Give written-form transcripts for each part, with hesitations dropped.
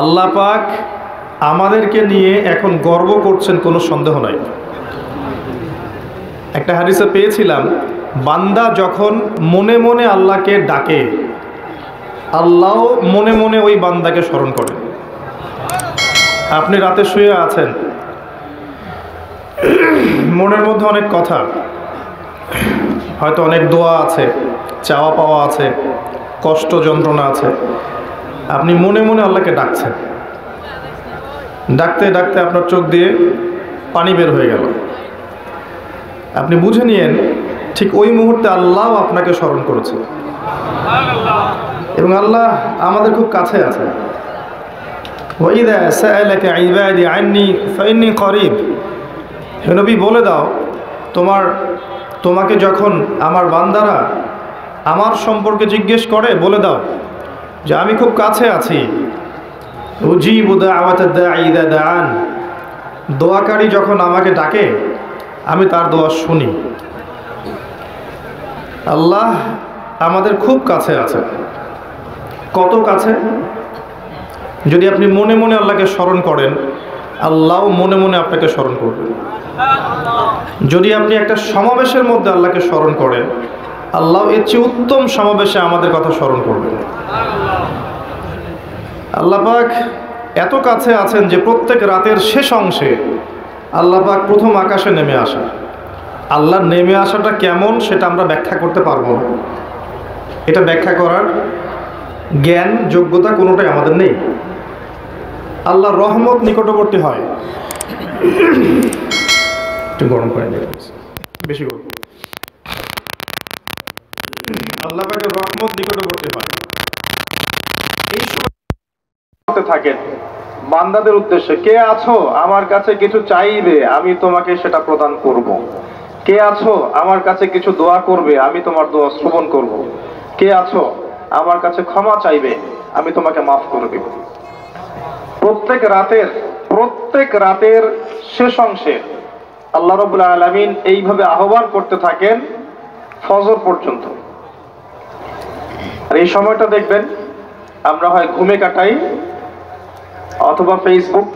আল্লাহ পাক আমাদেরকে নিয়ে এখন গর্ব করছেন, কোনো সন্দেহ নাই। একটা হাদিসে পেয়েছিলাম, বান্দা যখন মনে মনে আল্লাহকে ডাকে, আল্লাহ মনে মনে ওই বান্দাকে স্মরণ করেন। আপনি রাতে শুয়ে আছেন, মনের মধ্যে অনেক কথা, হয়তো অনেক দোয়া আছে, চাওয়া পাওয়া আছে, কষ্ট যন্ত্রণা আছে, আপনি মনে মনে আল্লাহকে ডাকছেন। ডাকতে ডাকতে আপনার চোখ দিয়ে পানি বের হয়ে গেল। আপনি বুঝে নিয়েন ঠিক ওই মুহূর্তে আল্লাহ আপনাকে স্মরণ করেছে, এবং আল্লাহ আমাদের খুব কাছে আছে। ওয়াইদা সাআলাকা ইবাদি আন্নী ফাইন্নী করিব। হে নবী, বলে দাও তোমাকে যখন আমার বান্দারা আমার সম্পর্কে জিজ্ঞেস করে, বলে দাও যে আমি খুব কাছে আছি। উজিবু দাওয়াতাদ দাঈ ইযা দাআন। দোয়াকারী যখন আমাকে ডাকে, আমি তার দোয়া শুনি। আল্লাহ আমাদের খুব কাছে আছে। কত কাছে? যদি আপনি মনে মনে আল্লাহকে স্মরণ করেন, আল্লাহ মনে মনে আপনাকে স্মরণ করবেন। যদি আপনি একটা সমাবেশের মধ্যে আল্লাহকে স্মরণ করেন, আল্লাহ এর চেয়ে উত্তম সমাবেশে আমাদের কথা স্মরণ করবেন। আল্লাহ পাক এত কাছে আছেন যে প্রত্যেক রাতের শেষ অংশে আল্লাহ পাক প্রথম আকাশে নেমে আসেন। আল্লাহর নেমে আসাটা কেমন সেটা আমরা ব্যাখ্যা করতে পারবো না। এটা ব্যাখ্যা করার জ্ঞান যোগ্যতা কোনোটাই আমাদের নেই। আল্লাহর রহমত নিকটবর্তী হয়। একটু গরম করে দিই, বেশি গরম। আল্লাহ পাকের রহমত নিকটবর্তী হয়। এই সময় থাকেন বান্দাদের উদ্দেশ্যে, কে আছো আমার কাছে কিছু চাইবে, আমি তোমাকে সেটা প্রদান করব। কে আছো আমার কাছে কিছু দোয়া করবে, আমি তোমার দোয়া শ্রবণ করব। কে আছো আমার কাছে ক্ষমা চাইবে, আমি তোমাকে মাফ করে দেব। প্রত্যেক রাতের শেষ অংশে আল্লাহ রাব্বুল আলামিন এইভাবে আহ্বান করতে থাকেন ফজর পর্যন্ত। আর এই সময়টা দেখবেন আমরা হয় ঘুমে কাটাই, অথবা ফেসবুক,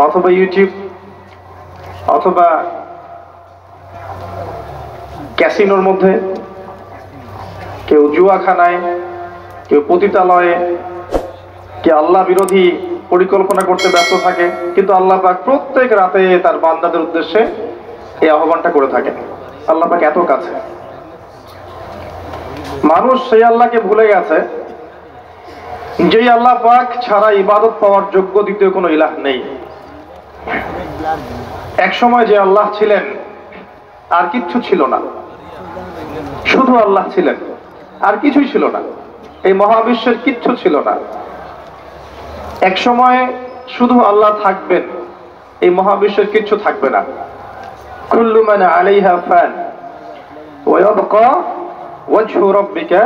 অথবা ইউটিউব, অথবা ক্যাসিনোর মধ্যে, কেউ জুয়াখানায়, কেউ পতিতালয়ে, কে আল্লাহ বিরোধী পরিকল্পনা করতে ব্যস্ত থাকে। কিন্তু আল্লাহ পাক প্রত্যেক রাতে তার বান্দাদের উদ্দেশ্যে এই আহ্বানটা করে থাকেন। আল্লাহ পাক এত কাছে। মানুষ সেই আল্লাহকে ভুলে গেছে যেই আল্লাহ পাক ছাড়া ইবাদত পাওয়ার যোগ্য দ্বিতীয় কোনো ইলাহ নেই। এক সময় যে আল্লাহ ছিলেন আর কিচ্ছু ছিল না, শুধু আল্লাহ ছিলেন, আর কিছুই ছিল না। এই মহাবিশ্বের কিচ্ছু ছিল না। এক সময় শুধু আল্লাহ থাকবেন, এই মহাবিশ্বের কিচ্ছু থাকবে না। কুল্লু মান আলাইহা ফান ওয়া ইয়াবকা ওয়াজহু রাব্বিকা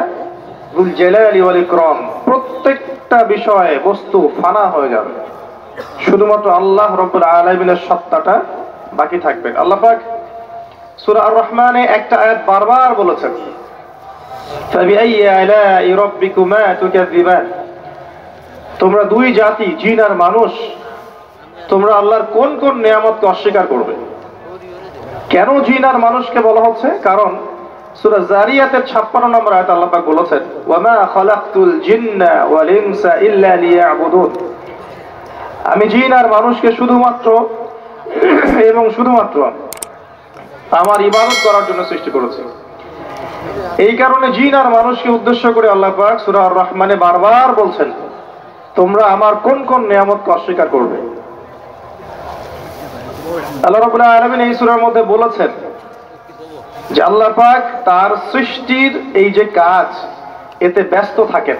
যুল জালালি ওয়াল ইকরাম। প্রত্যেকটা বিষয় বস্তু ফানা হয়ে যাবে, শুধুমাত্র আল্লাহ রাব্বুল আলামিনের সত্তাটা বাকি থাকবে। আল্লাহ পাক সূরা আর রহমানে একটা আয়াত বারবার বলেছেন, ফাবিআইয়ি আলাই রাব্বিকুমা তুকাযিবান। তোমরা দুই জাতি, জিন আর মানুষ, তোমরা আল্লাহর কোন কোন নিয়ামতকে অস্বীকার করবে? কেন জিন আর মানুষকে বলা হচ্ছে? কারণ সূরা জারিয়াতের 56 নম্বর আয়াতে আল্লাহ পাক বলেছেন, ওয়ামা খালাকতুল জিন্না ওয়াল ইনসা ইল্লা লিয়াবুদুন। আমি জিন আর মানুষকে শুধুমাত্র আমার ইবাদত করার জন্য সৃষ্টি করেছি। এই কারণে জিন আর মানুষকে উদ্দেশ্য করে আল্লাহ পাক সূরা আর রহমানে বারবার বলছেন, তোমরা আমার কোন কোন নিয়ামতকে অস্বীকার করবে? আল্লাহ রাব্বুল আলামিন এই সূরার মধ্যে বলেছেন যে আল্লাহ পাক তার সৃষ্টির এই যে কাজ, এতে ব্যস্ত থাকেন,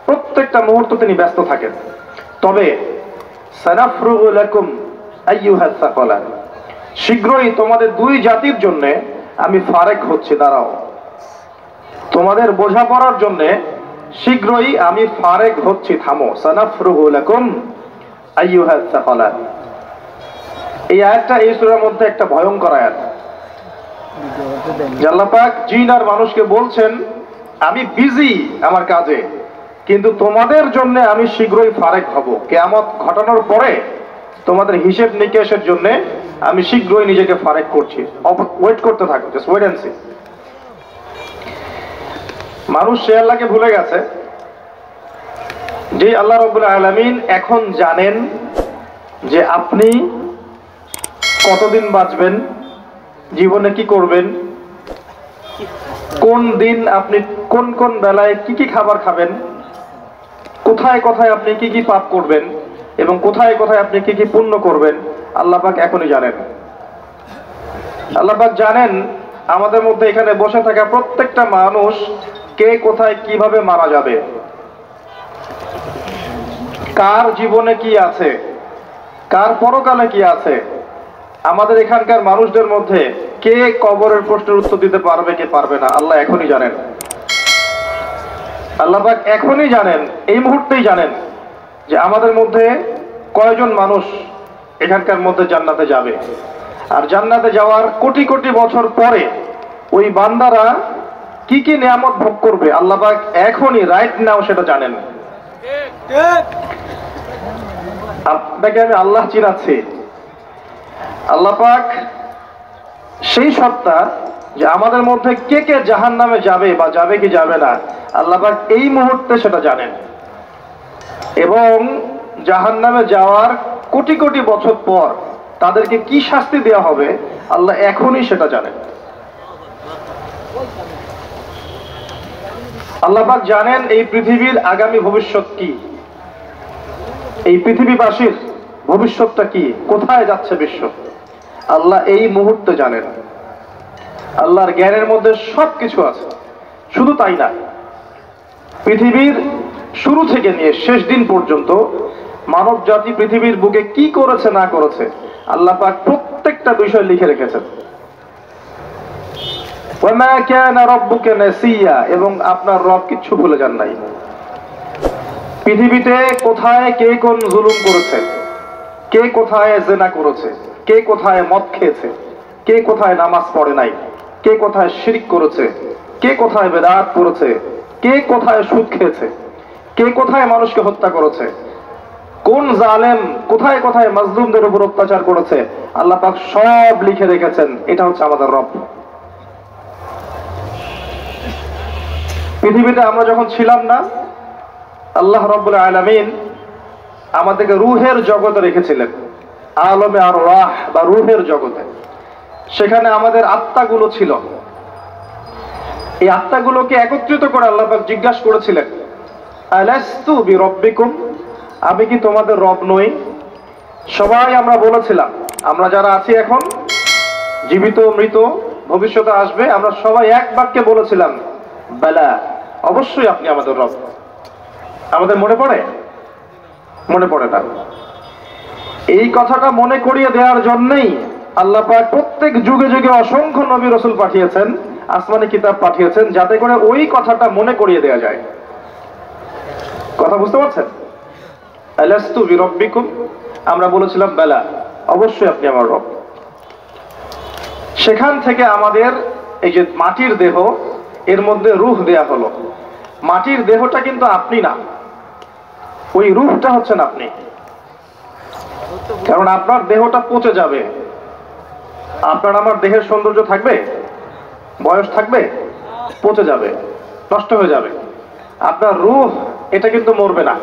প্রত্যেকটা মুহূর্ত তিনি ব্যস্ত থাকেন। তবে সানাফরুগু লাকুম আইয়ুহাস সাকালান, শীঘ্রই তোমাদের দুই জাতির জন্য আমি ফারেক হচ্ছি, দাঁড়াও। তোমাদের বোঝাপড়ার জন্য শীঘ্রই আমি ফারেক হচ্ছি, থামো। সানাফরুগু লাকুম আইয়ুহাস সাকালান। এই আয়াতটা এই সূরার মধ্যে একটা ভয়ঙ্কর আয়াত। আল্লাহ পাক জিন আর মানুষকে বলছেন, আমি বিজি আমার কাজে, কিন্তু তোমাদের জন্য আমি শীঘ্রই ফারেক হব। কিয়ামত ঘটানোর পরে তোমাদের হিসেব নিকেশের জন্য আমি শীঘ্রই নিজেকে ফারেক করছি। ওয়েট করতে থাকো, জাস্ট ওয়েট এন্ড সি। মানুষ সে আল্লাহকে ভুলে গেছে যে আল্লাহ রাব্বুল আলামিন এখন জানেন যে আপনি কতদিন বাঁচবেন, জীবনে কি করবেন, কোন দিন আপনি কোন কোন বেলায় কি কি খাবার খাবেন, কোথায় কোথায় আপনি কি কি পাপ করবেন এবং কোথায় কোথায় আপনি কি কি পুণ্য করবেন, আল্লাহ পাক এখনই জানেন। আল্লাহ পাক জানেন আমাদের মধ্যে এখানে বসে থাকা প্রত্যেকটা মানুষ কে কোথায় কিভাবে মারা যাবে, কার জীবনে কি আছে, কার পরকালে কি আছে। আমাদের এখানকার মানুষদের মধ্যে কে কবরের প্রশ্নের উত্তর দিতে পারবে কে পারবে না, আল্লাহ এখনই জানেন। আল্লাহ পাক এখনই জানেন, এই মুহূর্তেই জানেন যে আমাদের মধ্যে কয়জন মানুষ এখানকার মধ্যে জান্নাতে যাবে। আর জান্নাতে যাওয়ার কোটি কোটি বছর পরে ওই বান্দারা কি কি নিয়ামত ভোগ করবে, আল্লাহ পাক এখনই রাইট নাও সেটা জানেন। আপনাকে আমি আল্লাহ চিনাচ্ছি। আল্লাহ পাক সেই সত্তা যে আমাদের মধ্যে কে কে জাহান্নামে যাবে বা যাবে কি যাবে না, আল্লাহ পাক এই মুহূর্তে সেটা জানেন। এবং জাহান্নামে যাওয়ার কোটি কোটি বছর পর তাদেরকে কি শাস্তি দেওয়া হবে, আল্লাহ এখনই সেটা জানেন। আল্লাহ পাক জানেন এই পৃথিবীর আগামী ভবিষ্যৎ কি, এই পৃথিবীবাসীর ভবিষ্যৎটা কি, কোথায় যাচ্ছে বিশ্ব, আল্লাহ এই মুহূর্তে জানেন। আল্লাহর জ্ঞানের মধ্যে সবকিছু আছে। শুধু তাই না, পৃথিবীর শুরু থেকে নিয়ে শেষ দিন পর্যন্ত মানব জাতি পৃথিবীর বুকে কি করেছে না করেছে, আল্লাহ পাক প্রত্যেকটা বিষয় লিখে রেখেছেন। ওয়ামা কানা রাব্বুকা নাসিয়া, এবং আপনার রব কিচ্ছু ভুলে যান নাই। পৃথিবীতে কোথায় কে কোন জুলুম করেছে, কে কোথায় জিনা করেছে, কে কোথায় মদ খেয়েছে, কে কোথায় নামাজ পড়ে নাই, কে কোথায় শিরক করেছে, কে কোথায় বেদাত করেছে, কে কোথায় সুদ খেয়েছে, কে কোথায় মানুষকে হত্যা করেছে, কোন জালেম কোথায় কোথায় মাজলুমদের উপর অত্যাচার করেছে, আল্লাহ পাক সব লিখে রেখেছেন। এটা হচ্ছে আমাদের রব। পৃথিবীতে আমরা যখন ছিলাম না, আল্লাহ রাব্বুল আলামিন আমাদেরকে রূহের জগতে রেখেছিলেন, আলমে আর রাহ বা রূহের জগতে। সেখানে আমাদের আত্মাগুলো ছিল। এই আত্মাগুলোকে একত্রিত করে আল্লাহ পাক জিজ্ঞাসা করেছিলেন, আলাস্তু বিরব্বিকুম, আমি কি তোমাদের রব নই? সবাই আমরা বলেছিলাম, আমরা যারা আছি এখন, জীবিত মৃত ভবিষ্যতে আসবে, আমরা সবাই এক বাক্যে বলেছিলাম, বালা, অবশ্যই আপনি আমাদের রব। আমাদের মনে পড়ে? মনে পড়ে না। এই কথাটা মনে করিয়ে দেওয়ার জন্যই আল্লাহ পাক প্রত্যেক যুগে যুগে অসংখ্য নবী রাসূল পাঠিয়েছেন, আসমানি কিতাব পাঠিয়েছেন, যাতে করে ওই কথাটা মনে করিয়ে দেওয়া যায়। কথা বুঝতে পারছেন? আলাস্তু বিরব্বিকুম, আমরা বলেছিলাম বালা, অবশ্যই আপনি আমার রব। সেখান থেকে আমাদের এই যে মাটির দেহ, এর মধ্যে রূহ দেয়া হলো। মাটির দেহটা কিন্তু আপনি না, ওই রূহটা হচ্ছেন আপনি। কারণ আপনার দেহটা পচে যাবে, আপনার আমার দেহের সৌন্দর্য থাকবে, বয়স থাকবে, পচে যাবে, নষ্ট হয়ে যাবে। আপনার রূহ এটা কিন্তু মরবে না।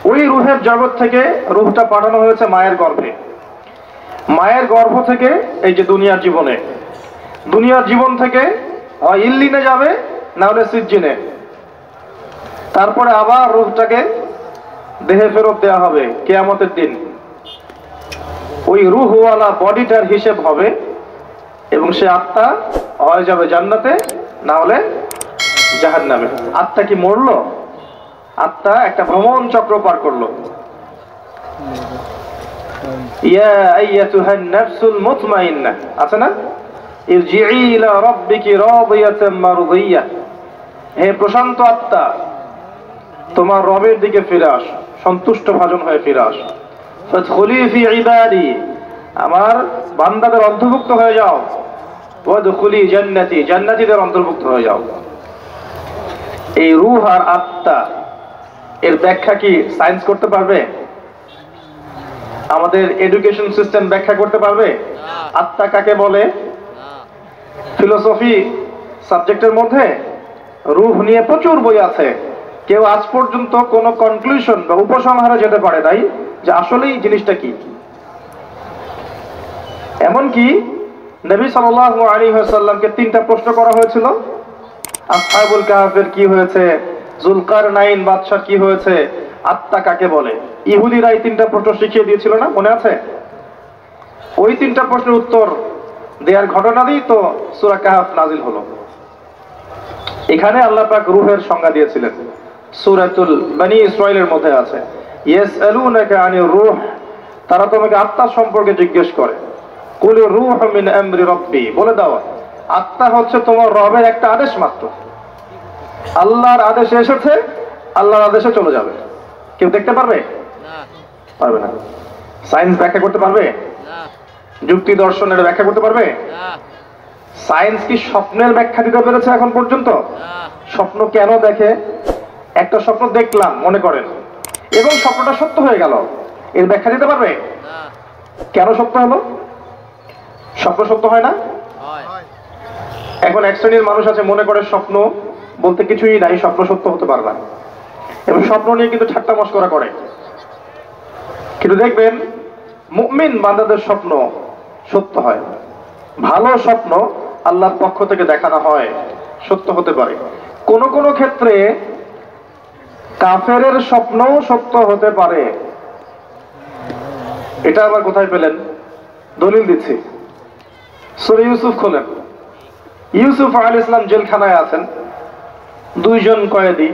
ওই রূহের জগৎ থেকে রূহটা পাঠানো হয়েছে মায়ের গর্ভে। মায়ের গর্ভ থেকে এই যে দুনিয়ার জীবনে, দুনিয়ার জীবন থেকে হয় ইল্লিনে যাবে, না হলে সিজ্জিনে। তারপরে আবার রূহটাকে দেহে ফেরত দেওয়া হবে কিয়ামতের দিন। ওই রূহওয়ালা বডিটার হিসেব হবে এবং সে আত্মা হয়ে যাবে জান্নাতে, না হলে জাহান্নামে। আত্মা কি মরলো? আত্মা একটা ভ্রমণ চক্র পার করলো। ইয়া আইয়াতুহান নাফসুল মুতমাইন্নাহ, আছে না? ইরজিই ইলা রাব্বিকি রাদিয়াতাম মারদিয়াহ, হে প্রশান্ত আত্মা, তোমার রবের দিকে ফিরে আস, সন্তুষ্ট ভাজন হয়ে ফিরে আস। ফাদখুলি ফি ইবাদি, আমার বান্দাদের অন্তর্ভুক্ত হয়ে যাও। ওয়াদখুলি জান্নাতি, জান্নাতীদের অন্তর্ভুক্ত হয়ে যাও। এই রূহ আর আত্মা এর ব্যাখ্যা কি সায়েন্স করতে পারবে? আমাদের এডুকেশন সিস্টেম ব্যাখ্যা করতে পারবে? আত্মা কাকে বলে? ফিলোসফি সাবজেক্টের মধ্যে রূহ নিয়ে প্রচুর বই আছে, কেউ আজ পর্যন্ত কোনো কনক্লুশন বা উপসংহারে যেতে পারে নাই যে আসলেই জিনিসটা কি। এমনকি নবী সাল্লাল্লাহু আলাইহি ওয়াসাল্লামকে 3টা প্রশ্ন করা হয়েছিল, আসহাবুল কাহফের কি হয়েছে, জুলকারনাইন বাদশার কি হয়েছে, আত্মা কাকে বলে। ইহুদিরা এই 3টা প্রশ্ন শিখিয়ে দিয়েছিল না, মনে আছে? ওই 3টা প্রশ্নের উত্তর দেওয়ার ঘটনা দিয়ে তো সূরা কাহফ নাজিল হলো। এখানে আল্লাহ পাক রূহের সংজ্ঞা দিয়েছিলেন, সূরাতুল বনী ইসরাঈলের মধ্যে আছে, ইয়াসআলুনাকা আনির রূহ, তারা তোমাকে আত্মা সম্পর্কে জিজ্ঞেস করে, কুল রূহু মিন আমরি রাব্বি, বলে দাও আত্মা হচ্ছে তোমার রবের একটা আদেশ মাত্র। আল্লাহর আদেশে এসেছে, আল্লাহর আদেশে চলে যাবে। কেউ দেখতে পারবে? পারবে না। সায়েন্স ব্যাখ্যা করতে পারবে? যুক্তি দর্শনের ব্যাখ্যা করতে পারবে? সায়েন্স কি স্বপ্নের ব্যাখ্যা দিতে পেরেছে এখন পর্যন্ত? স্বপ্ন কেন দেখে? একটা স্বপ্ন দেখলাম মনে করেন, এবং স্বপ্নটা সত্য হয়ে গেল, এর ব্যাখ্যা দিতে পারবে? কেন সত্য হলো? স্বপ্ন সত্য হয় না? এখন এক শ্রেণীর মানুষ আছে মনে করে স্বপ্ন বলতে কিছুই নাই, স্বপ্ন সত্য হতে পারে না, এবং স্বপ্ন নিয়ে কিন্তু ঠাট্টা মশকরা করে। কিন্তু দেখবেন মুমিন বান্দাদের স্বপ্ন সত্য হয়। ভালো স্বপ্ন আল্লাহর পক্ষ থেকে দেখানো হয়, সত্য হতে পারে। কোন কোন ক্ষেত্রে কাফেরের স্বপ্নও সত্য হতে পারে। এটা আবার কোথায় পেলেন? দলিল দিচ্ছি, সূরা ইউসুফ খোলেন। ইউসুফ আলাইহিস সালাম জেলখানায় আছেন, 2 জন কয়েদি,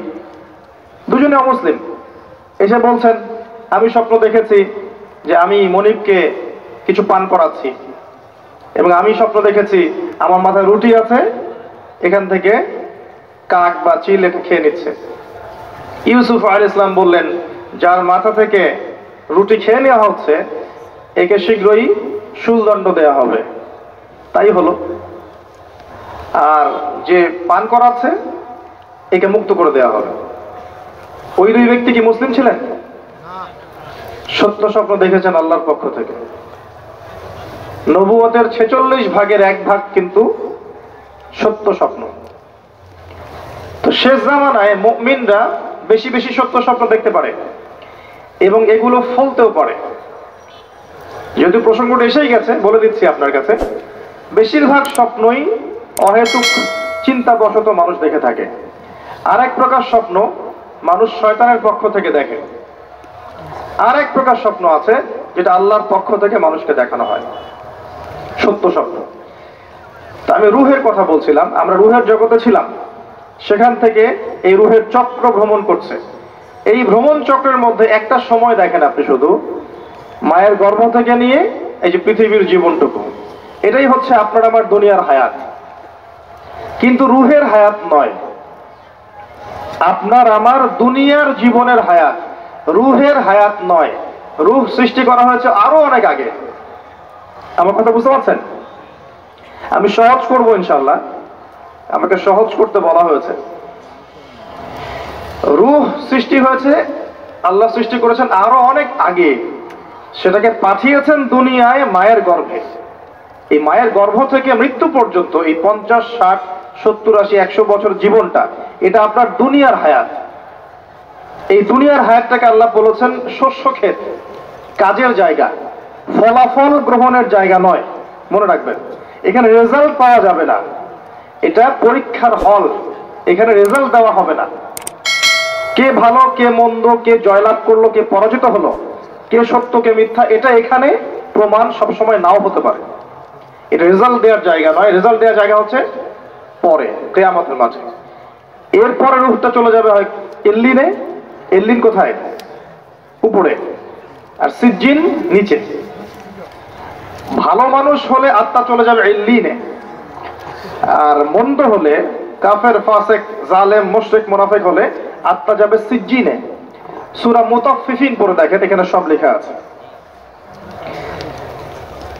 দুজনে অমুসলিম, এসে বলছেন আমি স্বপ্ন দেখেছি যে আমি মনিবকে কিছু পান করাচ্ছি, এবং আমি স্বপ্ন দেখেছি আমার মাথায় রুটি আছে, এখান থেকে কাক বা চিল এটা খেয়ে নিচ্ছে। ইউসুফ আলাইহিস সালাম বললেন, যার মাথা থেকে রুটি খেয়ে নেওয়া হচ্ছে একে শীঘ্রই শুলদণ্ড দেওয়া হবে। তাই হলো। আর যে পান করাচ্ছে একে মুক্ত করে দেওয়া হবে। ওই 2 ব্যক্তি কি মুসলিম ছিলেন? সত্য স্বপ্ন দেখেছেন আল্লাহর পক্ষ থেকে। নবুয়তের 46 ভাগের 1 ভাগ কিন্তু সত্য স্বপ্ন। তো শেষ জামানায় মুমিনরা বেশি বেশি সত্য স্বপ্ন দেখতে পারে এবং এগুলো ফলতেও পারে। যেহেতু প্রসঙ্গটা এসেই গেছে বলে দিচ্ছি আপনার কাছে, বেশিরভাগ স্বপ্নই অহেতুক চিন্তাবশত মানুষ দেখে থাকে। আর এক প্রকার স্বপ্ন মানুষ শয়তানের পক্ষ থেকে দেখে। আর এক প্রকার স্বপ্ন আছে যেটা আল্লাহর পক্ষ থেকে মানুষকে দেখানো হয়, সত্য স্বপ্ন। তা আমি রূহের কথা বলছিলাম, আমরা রূহের জগতে ছিলাম, সেখান থেকে এই রূহের চক্র ভ্রমণ করছে। এই ভ্রমণ চক্রের মধ্যে একটা সময় দেখেন আপনি, শুধু মায়ের গর্ভ থেকে নিয়ে এই যে পৃথিবীর জীবনটুকু, এটাই হচ্ছে আপনার আমার দুনিয়ার হায়াত। কিন্তু রূহের হায়াত নয়, আপনার আমার দুনিয়ার জীবনের হায়াত, রূহের হায়াত নয়। রূহ সৃষ্টি করা হয়েছে আরো অনেক আগে। আমার কথা বুঝতে পারছেন? আমি সহজ করব ইনশাআল্লাহ, আমাকে সহজ করতে বলা হয়েছে। রূহ সৃষ্টি হয়েছে, আল্লাহ সৃষ্টি করেছেন আরো অনেক আগে, সেটাকে পাঠিয়েছেন দুনিয়ায় মায়ের গর্ভে। এই মায়ের গর্ভ থেকে মৃত্যু পর্যন্ত এই 50, 60, 70, 80, 100 বছর জীবনটা, এটা আপনার দুনিয়ার হায়াত। এই দুনিয়ার হায়াতটাকে আল্লাহ বলেছেন শস্য ক্ষেত, কাজের জায়গা, ফলাফল গ্রহণের জায়গা নয়। মনে রাখবেন, এখানে রেজাল্ট পাওয়া যাবে না, এটা পরীক্ষার হল, এখানে রেজাল্ট দেওয়া হবে না। কে ভালো কে মন্দ, কে জয়লাভ করলো কে পরাজিত হলো, কে সত্য কে মিথ্যা, এটা এখানে প্রমাণ সবসময় নাও হতে পারে। এটা রেজাল্ট দেওয়ার জায়গা নয়, রেজাল্ট দেওয়ার জায়গা হচ্ছে পরে, কিয়ামতের মাঝে। এরপরে রূহটা চলে যাবে হয় ইল্লিনে। ইল্লিন কোথায়? উপরে, আর সিজ্জিন নিচে। ভালো মানুষ হলে আত্মা চলে যাবে ইল্লিনে, আর মন্দ হলে, কাফের, ফাসেক, জালেম, মুশরিক, মুনাফিক হলে আত্মা যাবে সিজ্জিনে। সূরা মুতাফফিফিন পড়ে দেখেন, এখানে সব লেখা আছে।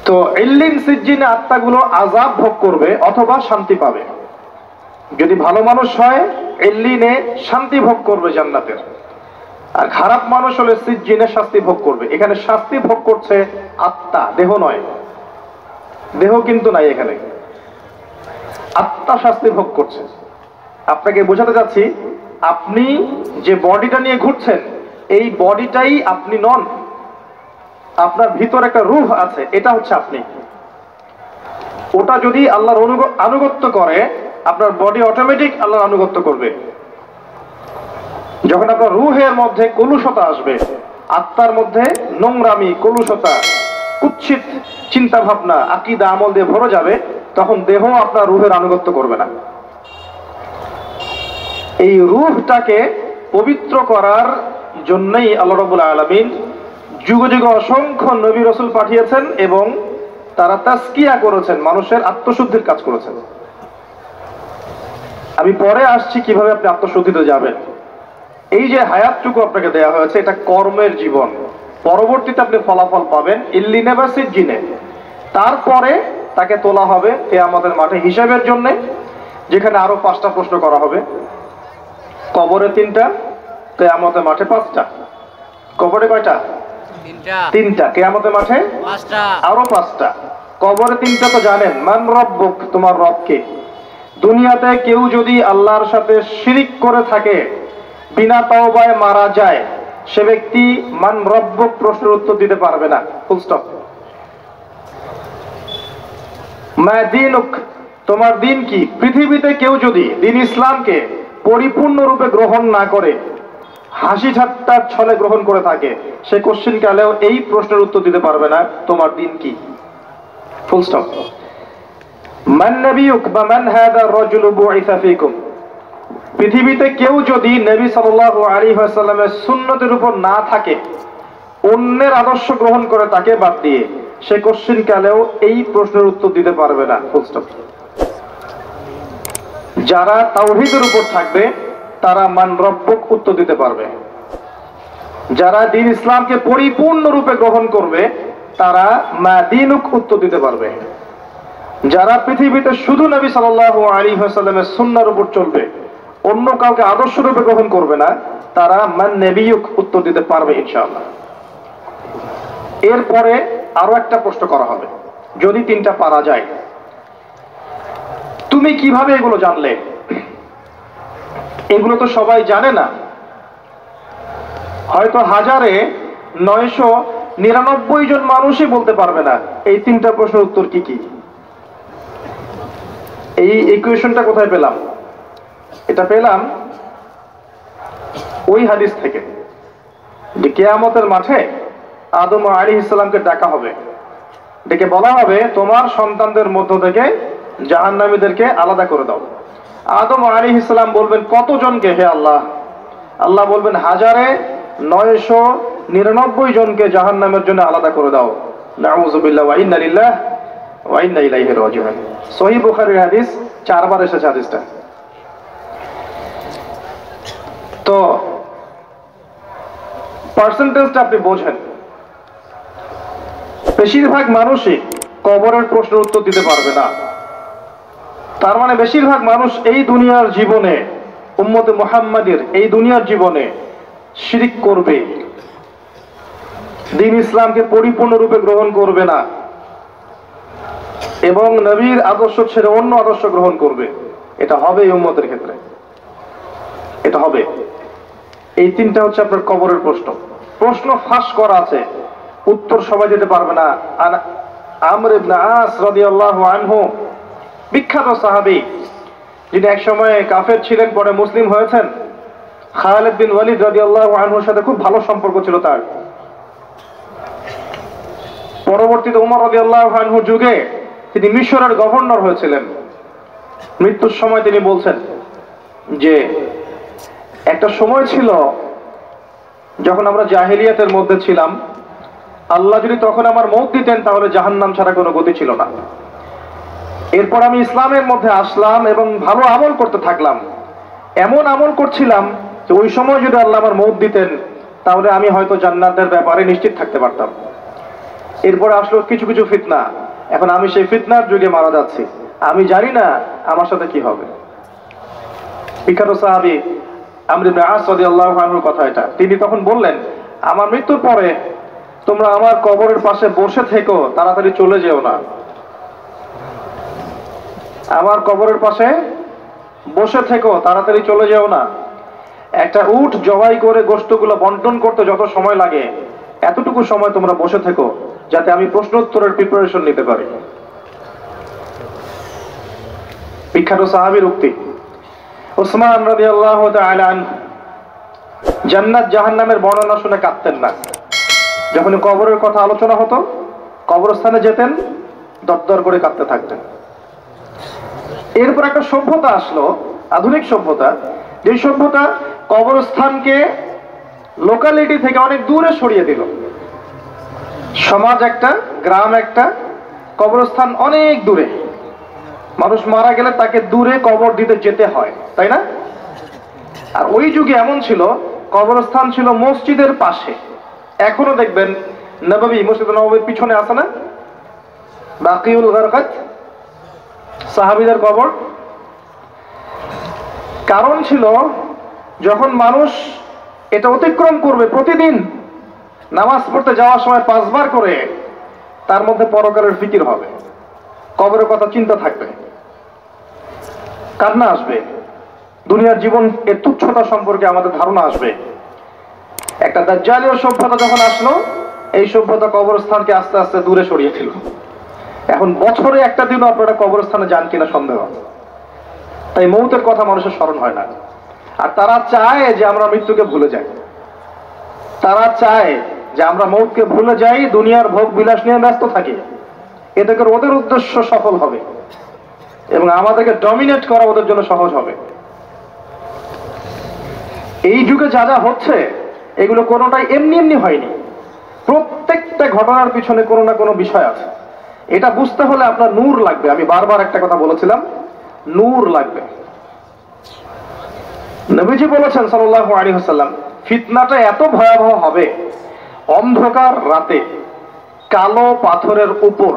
তো ইল্লিন সিজ্জিনে আত্মাগুলো আযাব ভোগ করবে অথবা শান্তি পাবে। যদি ভালো মানুষ হয় ইল্লিনে শান্তি ভোগ করবে জান্নাতের, আর খারাপ মানুষ হলে সিজ্জিনের শাস্তি ভোগ করবে। এখানে শাস্তি ভোগ করছে আত্মা, দেহ নয়। দেহ কিন্তু নাই এখানে, আত্মা শাস্তি ভোগ করছে। আপনাকে বোঝাতে যাচ্ছি, আপনি যে বডিটা নিয়ে ঘুরছেন এই বডিটাই আপনি নন। আপনার ভিতর একটা রূহ আছে, এটা হচ্ছে আপনি। ওটা যদি আল্লাহর আনুগত্য করে আপনার বডি অটোমেটিক আল্লাহর আনুগত্য করবে। যখন আপনার রূহের মধ্যে কলুষতা আসবে, আত্মার মধ্যে নোংরামি, কলুষতা, কুৎসিত চিন্তা ভাবনা, আকীদা, আমল দিয়ে ভরে যাবে, তখন দেহ আপনার রূহের আনুগত্য করবে না। এই রূহটাকে পবিত্র করার জন্যই আল্লাহ রাব্বুল আলামিন যুগে যুগে অসংখ্য নবী রাসূল পাঠিয়েছেন এবং তারা তাসকিয়া করেছেন, মানুষের আত্মশুদ্ধির কাজ করেছেন। আমি পরে আসছি কিভাবে আপনি আত্মশুদ্ধিতে যাবেন। এই যে হায়াতটুকু আপনাকে দেয়া হয়েছে এটা কর্মের জীবন, পরবর্তীতে আপনি ফলাফল পাবেন ইল্লিনে বা সিজ্জিনে। তারপরে তাকে তোলা হবে কিয়ামতের মাঠে হিসাবের জন্য, যেখানে আরো 5টা প্রশ্ন করা হবে। কবরে 3টা, কিয়ামতের মাঠে 5টা। কবরে কয়টা? 3টা। কিয়ামতের মাঠে 5টা, আরো 5টা। কবরে 3টা তো জানেন, মান রব্বুক, তোমার রব কে। দুনিয়াতে কেউ যদি আল্লাহর সাথে শিরিক করে থাকে, বিনা তাওবায় মারা যায়, সে ব্যক্তি মান রব্বুক প্রশ্নের উত্তর দিতে পারবে না, ফুল স্টপ। মা দীনুক, তোমার দিন কি। পৃথিবীতে কেউ যদি দিন ইসলামকে পরিপূর্ণরূপে গ্রহণ না করে, হাসি ঠাট্টার ছলে গ্রহণ করে থাকে, সে কোশ্চিন কালেও এই প্রশ্নের উত্তর দিতে পারবে না, তোমার দিন কি, ফুল স্টপ। মান নবিয়ুক বা মান হাদা রাজুলু বুইসা ফীকুম, পৃথিবীতে কেউ যদি নবী সাল্লাল্লাহু আলাইহি ওয়াসাল্লামের সুন্নতের উপর না থাকে, অন্যের আদর্শ গ্রহণ করে তাকে বাদ দিয়ে, সে কোশ্চিন কালেও এই প্রশ্নের উত্তর দিতে পারবে না, ফুল স্টপ। যারা তাওহীদের উপর থাকবে তারা মান রব্বুক উত্তর দিতে পারবে। যারা দ্বীন ইসলামকে পরিপূর্ণরূপে গ্রহণ করবে তারা মা দীনুক উত্তর দিতে পারবে। যারা পৃথিবীতে শুধু নবী সাল্লাল্লাহু আলাইহি ওয়াসাল্লামের সুন্নাহর উপর চলবে, অন্য কাউকে আদর্শরূপে গ্রহণ করবে না, তারা মান নবিয়ুক উত্তর দিতে পারবে ইনশাআল্লাহ। এরপরে আরো একটা প্রশ্ন করা হবে, যদি 3টা পারা যায়। তুমি কিভাবে এগুলো জানলে? এগুলো তো সবাই জানে না। হয়তো 999 জন মানুষই বলতে পারবে না এই 3টা প্রশ্নের উত্তর কি কি। এই ইকুয়েশনটা কোথায় পেলাম? এটা পেলাম ওই হাদিস থেকে যে কিয়ামতের মাঠে আদম আলাইহিস সালামকে ডাকা হবে, ডেকে বলা হবে তোমার সন্তানদের মধ্য থেকে জাহান্নামীদেরকে আলাদা করে দাও। আদম আলাইহিস সালাম বলবেন কতজনকে হে আল্লাহ? আল্লাহ বলবেন 1999 জনকে জাহান্নামের জন্য আলাদা করে দাও। নাউযুবিল্লাহ ওয়া ইন্না লিল্লাহি ওয়া ইন্না ইলাইহি রাজিউন। সহিহ বুখারীর হাদিস, 4 বার এসেছে হাদিসটা। তো পার্সেন্টেজটা আপনি বোঝেন। বেশিরভাগ মানুষই কবরের প্রশ্নের উত্তর দিতে পারবে না। তার মানে বেশিরভাগ মানুষ এই দুনিয়ার জীবনে, উম্মতে মুহাম্মাদের এই দুনিয়ার জীবনে শিরিক করবে, দ্বীন ইসলামকে পরিপূর্ণরূপে গ্রহণ করবে না এবং নবীর আদর্শ ছেড়ে অন্য আদর্শ গ্রহণ করবে। এটা হবে এই উম্মতের ক্ষেত্রে, এটা হবে। এই 3টা হচ্ছে আপনার কবরের প্রশ্ন। প্রশ্ন ফাঁস করা আছে, উত্তর সবাই দিতে পারবে না। আমর ইবনে আস রাদিয়াল্লাহু আনহু, বিখ্যাত সাহাবী, যিনি এক সময় কাফের ছিলেন, পরে মুসলিম হয়েছেন। খালিদ বিন ওয়ালিদ রাদিয়াল্লাহু আনহুর সাথে খুব ভালো সম্পর্ক ছিল তার। পরবর্তীতে ওমর রাদিয়াল্লাহু আনহুর যুগে তিনি মিশরের গভর্নর হয়েছিলেন। মৃত্যুর সময় তিনি বলছেন যে একটা সময় ছিল যখন আমরা জাহেলিয়াতের মধ্যে ছিলাম, আল্লাহ যদি তখন আমার মওত দিতেন তাহলে জাহান্নাম ছাড়া কোনো গতি ছিল না। এরপর আমি ইসলামের মধ্যে আসলাম এবং ভালো আমল করতে থাকলাম। এমন আমল করছিলাম যে ওই সময় যদি আল্লাহ আমার মওত দিতেন তাহলে আমি হয়তো জান্নাতের ব্যাপারে নিশ্চিত থাকতে পারতাম। এরপর আসলো কিছু কিছু ফিতনা, এখন আমি সেই ফিতনার যুগে মারা যাচ্ছি, আমি জানি না আমার সাথে কি হবে। বিখ্যাত সাহাবী আমর ইবনে আস রাদিয়াল্লাহু আনহুর কথা এটা। তিনি তখন বললেন, আমার মৃত্যুর পরে তোমরা আমার কবরের পাশে বসে থেকো, তাড়াতাড়ি চলে যেও না। আমার কবরের পাশে বসে থেকো, তাড়াতাড়ি চলে যেও না। একটা উট জবাই করে গোশতগুলো বন্টন করতে যত সময় লাগে, এতটুকু সময় তোমরা বসে থেকো, যাতে আমি প্রশ্ন উত্তরের প্রিপারেশন নিতে পারি। বিখ্যাত সাহাবীর উক্তি। উসমান রাদিয়াল্লাহু তাআলা আনহু জান্নাত জাহান্নামের বর্ণনা শুনে কাঁদতেন না। যখন কবরের কথা আলোচনা হতো, কবরস্থানে যেতেন, দরদর করে কাঁদতে থাকতেন। এরপর একটা সভ্যতা আসলো, আধুনিক সভ্যতা, যে সভ্যতা কবরস্থানকে লোকালিটি থেকে অনেক দূরে সরিয়ে দিল। সমাজ একটা, গ্রাম একটা, কবরস্থান অনেক দূরে। মানুষ মারা গেলে তাকে দূরে কবর দিতে যেতে হয়, তাই না? আর ওই যুগে এমন ছিল, কবরস্থান ছিল মসজিদের পাশে। এখনো দেখবেন নববী, মসজিদ নববীর পিছনে আছে না বাকিউল গারকাত, সাহাবীদের কবর। কারণ ছিল, যখন মানুষ এটা অতিক্রম করবে প্রতিদিন নামাজ পড়তে যাওয়ার সময় 5 বার করে, তার মধ্যে পরকালের ফিকির হবে, কবরের কথা চিন্তা থাকবে, কান্না আসবে, দুনিয়ার জীবন এর তুচ্ছতা সম্পর্কে আমাদের ধারণা আসবে। একটা দাজ্জালীয় সভ্যতা যখন আসলো, এই সভ্যতা কবরস্থানকে আস্তে আস্তে দূরে সরিয়ে দিল। এখন বছরে একটা দিনও আপনারা কবরস্থানে যান কিনা সন্দেহ। তাই মৌতের কথা মানুষের স্মরণ হয় না। আর তারা চায় যে আমরা মৃত্যুকে ভুলে যাই। তারা চায় যে আমরা মৌতকে ভুলে যাই, দুনিয়ার ভোগ বিলাস নিয়ে ব্যস্ত থাকি। এতে করে ওদের উদ্দেশ্য সফল হবে এবং আমাদেরকে ডমিনেট করা ওদের জন্য সহজ হবে। এই যুগে যা যা হচ্ছে, এগুলো কোনোটাই এমনি এমনি হয়নি। প্রত্যেকটা ঘটনার পিছনে কোনো না কোনো বিষয় আছে। এটা বুঝতে হলে আপনার নূর লাগবে। আমি বারবার একটা কথা বলেছিলাম, নূর লাগবে। নবীজি বলেছেন সাল্লাল্লাহু আলাইহি ওয়াসাল্লাম, ফিতনাটা এত ভয়াবহ হবে, অন্ধকার রাতে কালো পাথরের উপর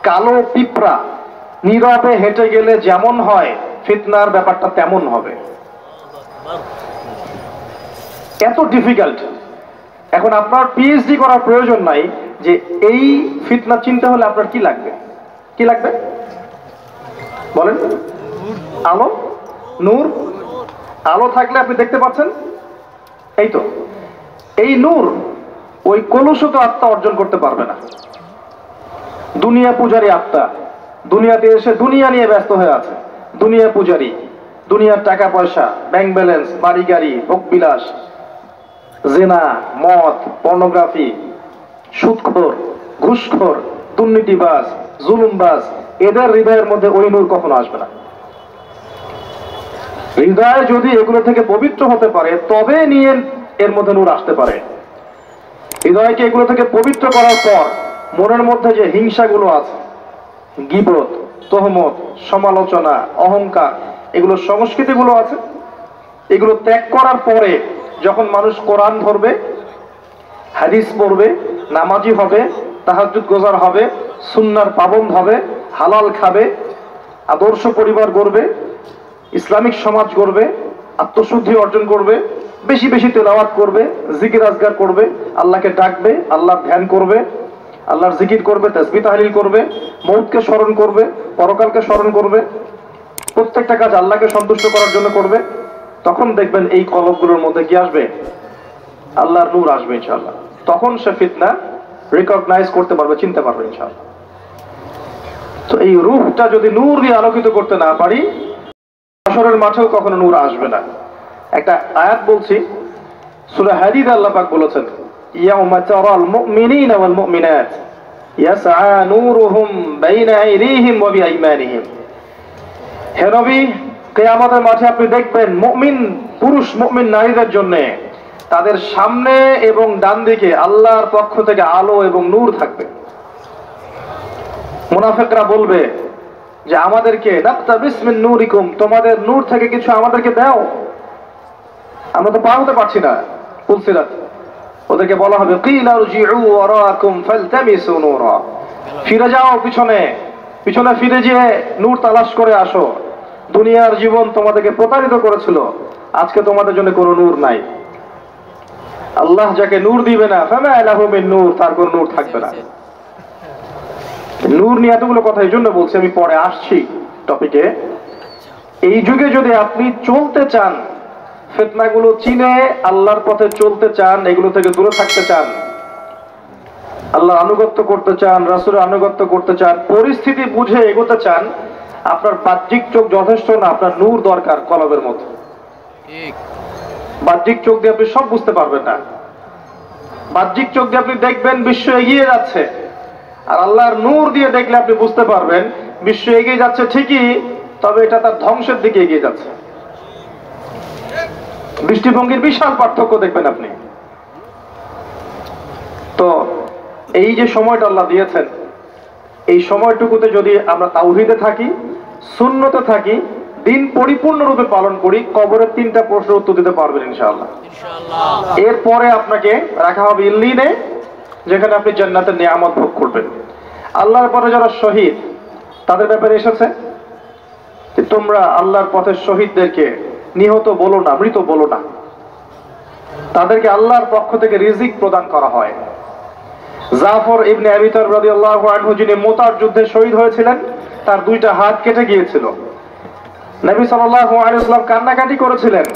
কালো পিঁপড়া নীরবে হেঁটে গেলে যেমন হয়, ফিতনার ব্যাপারটা তেমন হবে। এত ডিফিকাল্ট। এখন আপনার পিএইচডি করার প্রয়োজন নাই যে এই ফিতনা চিনতে হলে আপনার কি লাগবে? কি লাগবে বলেন? আলো, নূর। আলো থাকলে আপনি দেখতে পাচ্ছেন, এই তো। এই নূর ওই কলুষিত আত্মা অর্জন করতে পারবে না। দুনিয়া পূজারী আত্মা দুনিয়াতে এসে দুনিয়া নিয়ে ব্যস্ত হয়ে আছে। দুনিয়া পূজারী, দুনিয়ার টাকা পয়সা, ব্যাংক ব্যালেন্স, বাড়ি গাড়ি, ভোগবিলাস, জিনা, মদ, পর্নোগ্রাফি, সুদখোর, ঘুষখোর, দুর্নীতিবাজ, জুলুমবাজ, এদের হৃদয়ের মধ্যে ওই নূর কখনো আসবে না। হৃদয় যদি এগুলো থেকে পবিত্র হতে পারে, তবে নিয়ে এর মধ্যে নূর আসতে পারে। হৃদয়কে এগুলো থেকে পবিত্র করার পর মনের মধ্যে যে হিংসাগুলো আছে, গীবত, তহমত, সমালোচনা, অহংকার, এগুলো সংস্কৃতিগুলো আছে, এগুলো ত্যাগ করার পরে যখন মানুষ কোরআন ধরবে, হাদিস পড়বে, নামাজি হবে, তাহাজ্জুদ গোজার হবে, সুন্নাহর পাবন্দ হবে, হালাল খাবে, আদর্শ পরিবার গড়বে, ইসলামিক সমাজ গড়বে, আত্মশুদ্ধি অর্জন করবে, বেশি বেশি তেলাওয়াত করবে, জিকির আজগার করবে, আল্লাহকে ডাকবে, আল্লাহর ধ্যান করবে, আল্লাহর জিকির করবে, তাসবিহ তাহলিল করবে, মৌতকে স্মরণ করবে, পরকালকে স্মরণ করবে, প্রত্যেকটা কাজ আল্লাহকে সন্তুষ্ট করার জন্য করবে। তখন দেখবেন এই কলবগুলোর মধ্যে কি আসবে? আল্লাহর নূর আসবে ইনশাআল্লাহ। তখন সে ফিতনা রিকগনাইজ করতে পারবে, চিনতে পারবে ইনশাআল্লাহ। তো এই রূহটা যদি নূর দিয়ে আলোকিত করতে না পারি, হাশরের মাঠেও কখনো নূর আসবে না। একটা আয়াত বলছি, সূরা হাদীদ, আল্লাহ পাক বলেছেন, ইয়াউমা তারাল মুমিনিনা ওয়াল মুমিনাত ইয়াসআ নূরুহুম বাইনা আইদিহিম ওয়া বিআইমানিহিম। হে নবী, কিয়ামতের মাঠে আপনি দেখবেন মুমিন পুরুষ, মুমিন নারীদের জন্য তাদের সামনে এবং ডান দিকে আল্লাহর পক্ষ থেকে আলো এবং নূর থাকবে। মুনাফিকরা বলবে যে আমাদেরকে নাকতাবিস মিন নূরিকুম, তোমাদের নূর থেকে কিছু আমাদেরকে দাও, আমরা তো পার হতে পারছি না। ফুলসিরাত, ওদেরকে বলা হবে কিলা রজিউ ওয়ারাকুম ফালতামিসু নূরা, ফিরে যাও পিছনে, পিছনে ফিরে যেয়ে নূর তালাশ করে আসো। দুনিয়ার জীবন তোমাদেরকে প্রতারিত করেছিল, আজকে তোমাদের জন্য কোনো নূর নাই। আল্লাহ যাকে নূর দিবে না, ফামা লাহু মিন নূর, তার কোনো নূর থাকবে না। নূর নিয়ে এতগুলো কথা এই জন্য বলছি, আমি পরে আসছি টপিকে। এই যুগে যদি আপনি চলতে চান, ফিতনাগুলো চিনে আল্লাহর পথে চলতে চান, এগুলো থেকে দূরে থাকতে চান, আল্লাহর আনুগত্য করতে চান, রাসূলের আনুগত্য করতে চান, পরিস্থিতি বুঝে এগোতে চান, আপনার বাহ্যিক চোখ যথেষ্ট না, আপনার নূর দরকার কলবের মতো। বাহ্যিক চোখ দিয়ে আপনি সব বুঝতে পারবেন না। বাহ্যিক চোখ দিয়ে আপনি দেখবেন বিশ্ব এগিয়ে যাচ্ছে, আর আল্লাহর নূর দিয়ে দেখলে আপনি বুঝতে পারবেন বিশ্ব এগিয়ে যাচ্ছে ঠিকই, তবে এটা তার ধ্বংসের দিকে এগিয়ে যাচ্ছে। দৃষ্টিভঙ্গির বিশাল পার্থক্য দেখবেন আপনি। তো এই যে সময়টা আল্লাহ দিয়েছেন, এই সময়টুকুতে যদি আমরা তাওহীদে থাকি, সুন্নতে থাকি, দিন পরিপূর্ণরূপে পালন করি, কবরের 3টা প্রশ্নের উত্তর দিতে পারবেন ইনশাআল্লাহ। এরপরে আপনাকে রাখা হবে ইল্লিনে, যেখানে আপনি জান্নাতের নিয়ামত ভোগ করবেন। আল্লাহর পথে যারা শহীদ, তাদের ব্যাপারে এসেছে যে তোমরা আল্লাহর পথের শহীদদেরকে নিহত বলো না, মৃত বলো না। তাদেরকে আল্লাহর পক্ষ থেকে রিজিক প্রদান করা হয়। জাফর ইবনে আবি তালিব রাদিয়াল্লাহু আনহু, যিনি মুতার যুদ্ধে শহীদ হয়েছিলেন, তার 2টা হাত কেটে গিয়েছিল। নবী সাল্লাল্লাহু আলাইহি ওয়াসাল্লাম কান্নাকাটি করেছিলেন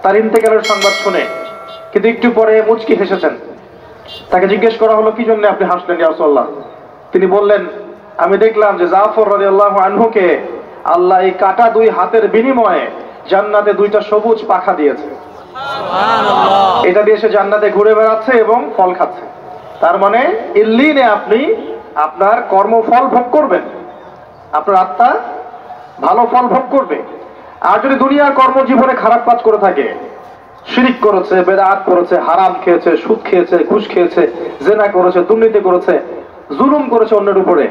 তার ইন্তেকালের সংবাদ শুনে, কিন্তু একটু পরে মুচকি হেসেছেন। তাকে জিজ্ঞেস করা হলো, কি জন্য আপনি হাসলেন ইয়া রাসূলুল্লাহ? তিনি বললেন, আমি দেখলাম যে জাফর রাদিয়াল্লাহু আনহুকে আল্লাহ এই কাটা 2 হাতের বিনিময়ে জান্নাতে 2টা সবুজ পাখা দিয়েছে। সুবহানাল্লাহ। এটা দিয়ে সে জান্নাতে ঘুরে বেড়াচ্ছে এবং ফল খাচ্ছে। তার মানে ইল্লিনে আপনি আপনার কর্মফল ভোগ করবেন, আপনার আত্মা ভালো ফল ভোগ করবে। আর যদি দুনিয়ার কর্মজীবনে খারাপ কাজ করে থাকে, শিরিক করেছে, বেদাত করেছে, হারাম খেয়েছে, সুদ খেয়েছে, ঘুষ খেয়েছে, জেনা করেছে, দুর্নীতি করেছে, জুলুম করেছে অন্যের উপরে,